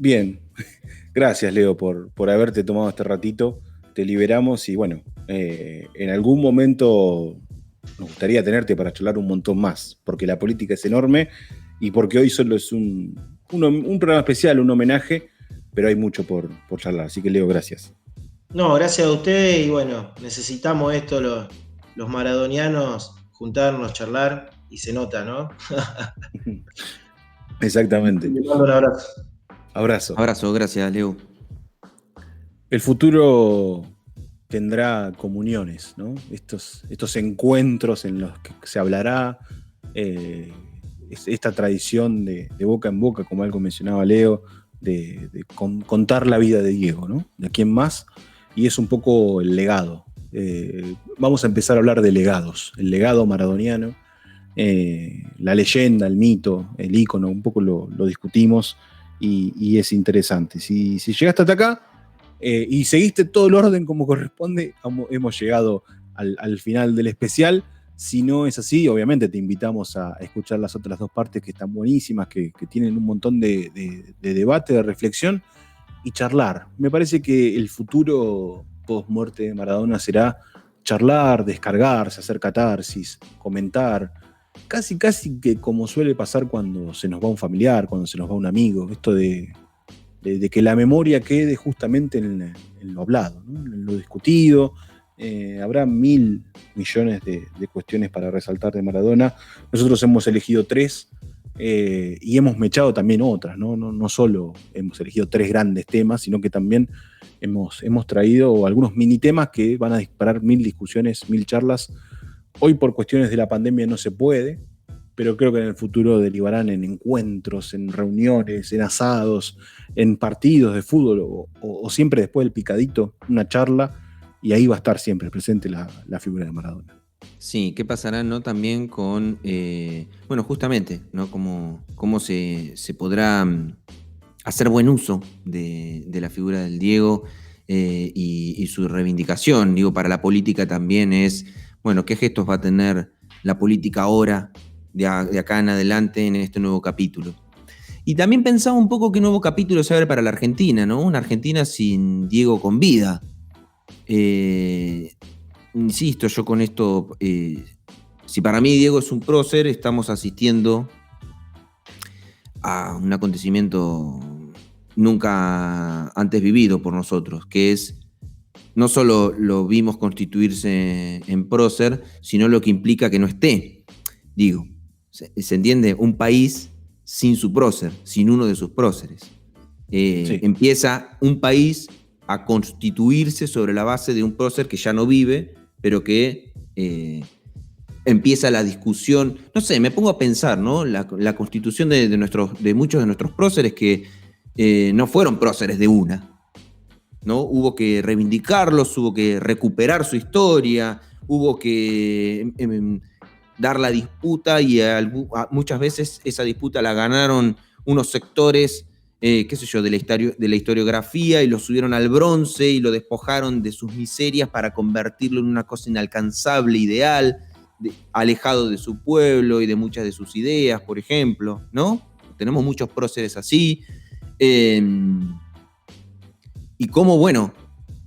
Gracias, Leo, por haberte tomado este ratito. Te liberamos y bueno, en algún momento nos gustaría tenerte para charlar un montón más, porque la política es enorme y porque hoy solo es un programa especial, un homenaje, pero hay mucho por charlar. Así que, Leo, gracias. No, gracias a ustedes y bueno, necesitamos esto los maradonianos, juntarnos, charlar y se nota, ¿no? Exactamente. Le mando un abrazo. Abrazo, gracias, Leo. El futuro tendrá comuniones, ¿no? Estos encuentros en los que se hablará, esta tradición de boca en boca, como algo mencionaba Leo, de contar la vida de Diego, ¿no? De quién más, y es un poco el legado. Vamos a empezar a hablar de legados, el legado maradoniano, la leyenda, el mito, el ícono, un poco lo discutimos y es interesante. Si llegaste hasta acá y seguiste todo el orden como corresponde, hemos llegado al final del especial. Si no es así, obviamente te invitamos a escuchar las otras dos partes que están buenísimas, que tienen un montón de debate, de reflexión y charlar. Me parece que el futuro post-muerte de Maradona será charlar, descargarse, hacer catarsis, comentar, casi que como suele pasar cuando se nos va un familiar, cuando se nos va un amigo, esto de que la memoria quede justamente en lo hablado, ¿no? En lo discutido. Habrá 1.000 millones de cuestiones para resaltar de Maradona. Nosotros hemos elegido 3 y hemos mechado también otras, ¿no? No solo hemos elegido 3 grandes temas, sino que también hemos traído algunos mini temas que van a disparar 1.000 discusiones, 1.000 charlas. Hoy por cuestiones de la pandemia no se puede, pero creo que en el futuro derivarán en encuentros, en reuniones, en asados, en partidos de fútbol o siempre después del picadito, una charla y ahí va a estar siempre presente la figura de Maradona. Sí, ¿qué pasará, no? También con, bueno, justamente, ¿no? Cómo se podrá hacer buen uso de la figura del Diego y su reivindicación. Digo, para la política también es, bueno, ¿qué gestos va a tener la política ahora, de acá en adelante, en este nuevo capítulo? Y también pensaba un poco qué nuevo capítulo se abre para la Argentina, ¿no? Una Argentina sin Diego con vida. Insisto, yo con esto, si para mí Diego es un prócer, estamos asistiendo a un acontecimiento nunca antes vivido por nosotros, que es, no solo lo vimos constituirse en prócer, sino lo que implica que no esté. Digo, ¿se entiende? Un país sin su prócer, sin uno de sus próceres. Sí. Empieza un país a constituirse sobre la base de un prócer que ya no vive, pero que empieza la discusión. No sé, me pongo a pensar, ¿no? La constitución de muchos de nuestros próceres que no fueron próceres de una, ¿no? Hubo que reivindicarlos, hubo que recuperar su historia, hubo que dar la disputa y muchas veces esa disputa la ganaron unos sectores, qué sé yo, de la historiografía, y lo subieron al bronce y lo despojaron de sus miserias para convertirlo en una cosa inalcanzable, ideal, alejado de su pueblo y de muchas de sus ideas, por ejemplo, ¿no? Tenemos muchos próceres así. Y cómo, bueno,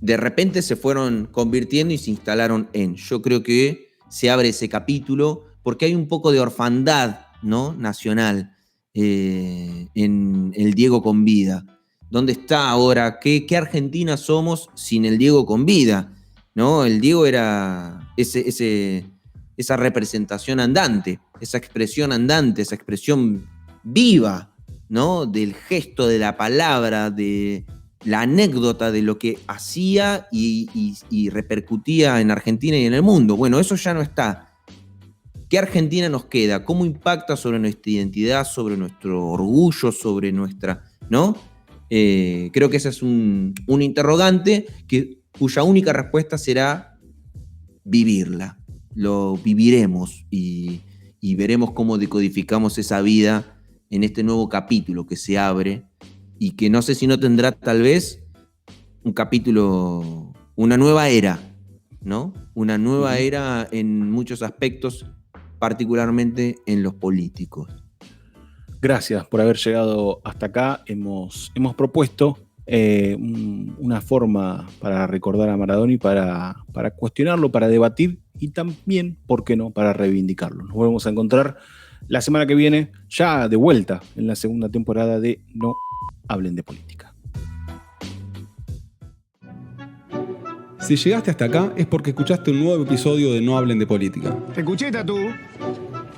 de repente se fueron convirtiendo y se instalaron en. Yo creo que se abre ese capítulo porque hay un poco de orfandad, ¿no? Nacional en el Diego con vida. ¿Dónde está ahora? ¿Qué Argentina somos sin el Diego con vida? ¿No? El Diego era esa representación andante, esa expresión andante, esa expresión viva, ¿no? Del gesto, de la palabra, de la anécdota de lo que hacía y repercutía en Argentina y en el mundo. Bueno, eso ya no está. ¿Qué Argentina nos queda? ¿Cómo impacta sobre nuestra identidad, sobre nuestro orgullo, sobre nuestra, ¿no? Creo que ese es un interrogante cuya única respuesta será vivirla. Lo viviremos y veremos cómo decodificamos esa vida en este nuevo capítulo que se abre y que no sé si no tendrá tal vez un capítulo, una nueva era, ¿no? Una nueva era en muchos aspectos, particularmente en los políticos. Gracias por haber llegado hasta acá. Hemos propuesto una forma para recordar a Maradona y para cuestionarlo, para debatir y también, ¿por qué no?, para reivindicarlo. Nos volvemos a encontrar la semana que viene, ya de vuelta en la segunda temporada de No Hablen de Política. Si llegaste hasta acá es porque escuchaste un nuevo episodio de No Hablen de Política. Te escuché, Tatú.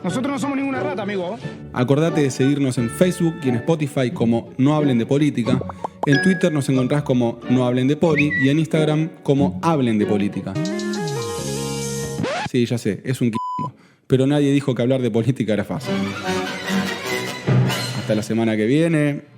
Nosotros no somos ninguna rata, amigo. Acordate de seguirnos en Facebook y en Spotify como No Hablen de Política. En Twitter nos encontrás como No Hablen de Poli y en Instagram como Hablen de Política. Sí, ya sé, es un quilombo, pero nadie dijo que hablar de política era fácil. Hasta la semana que viene.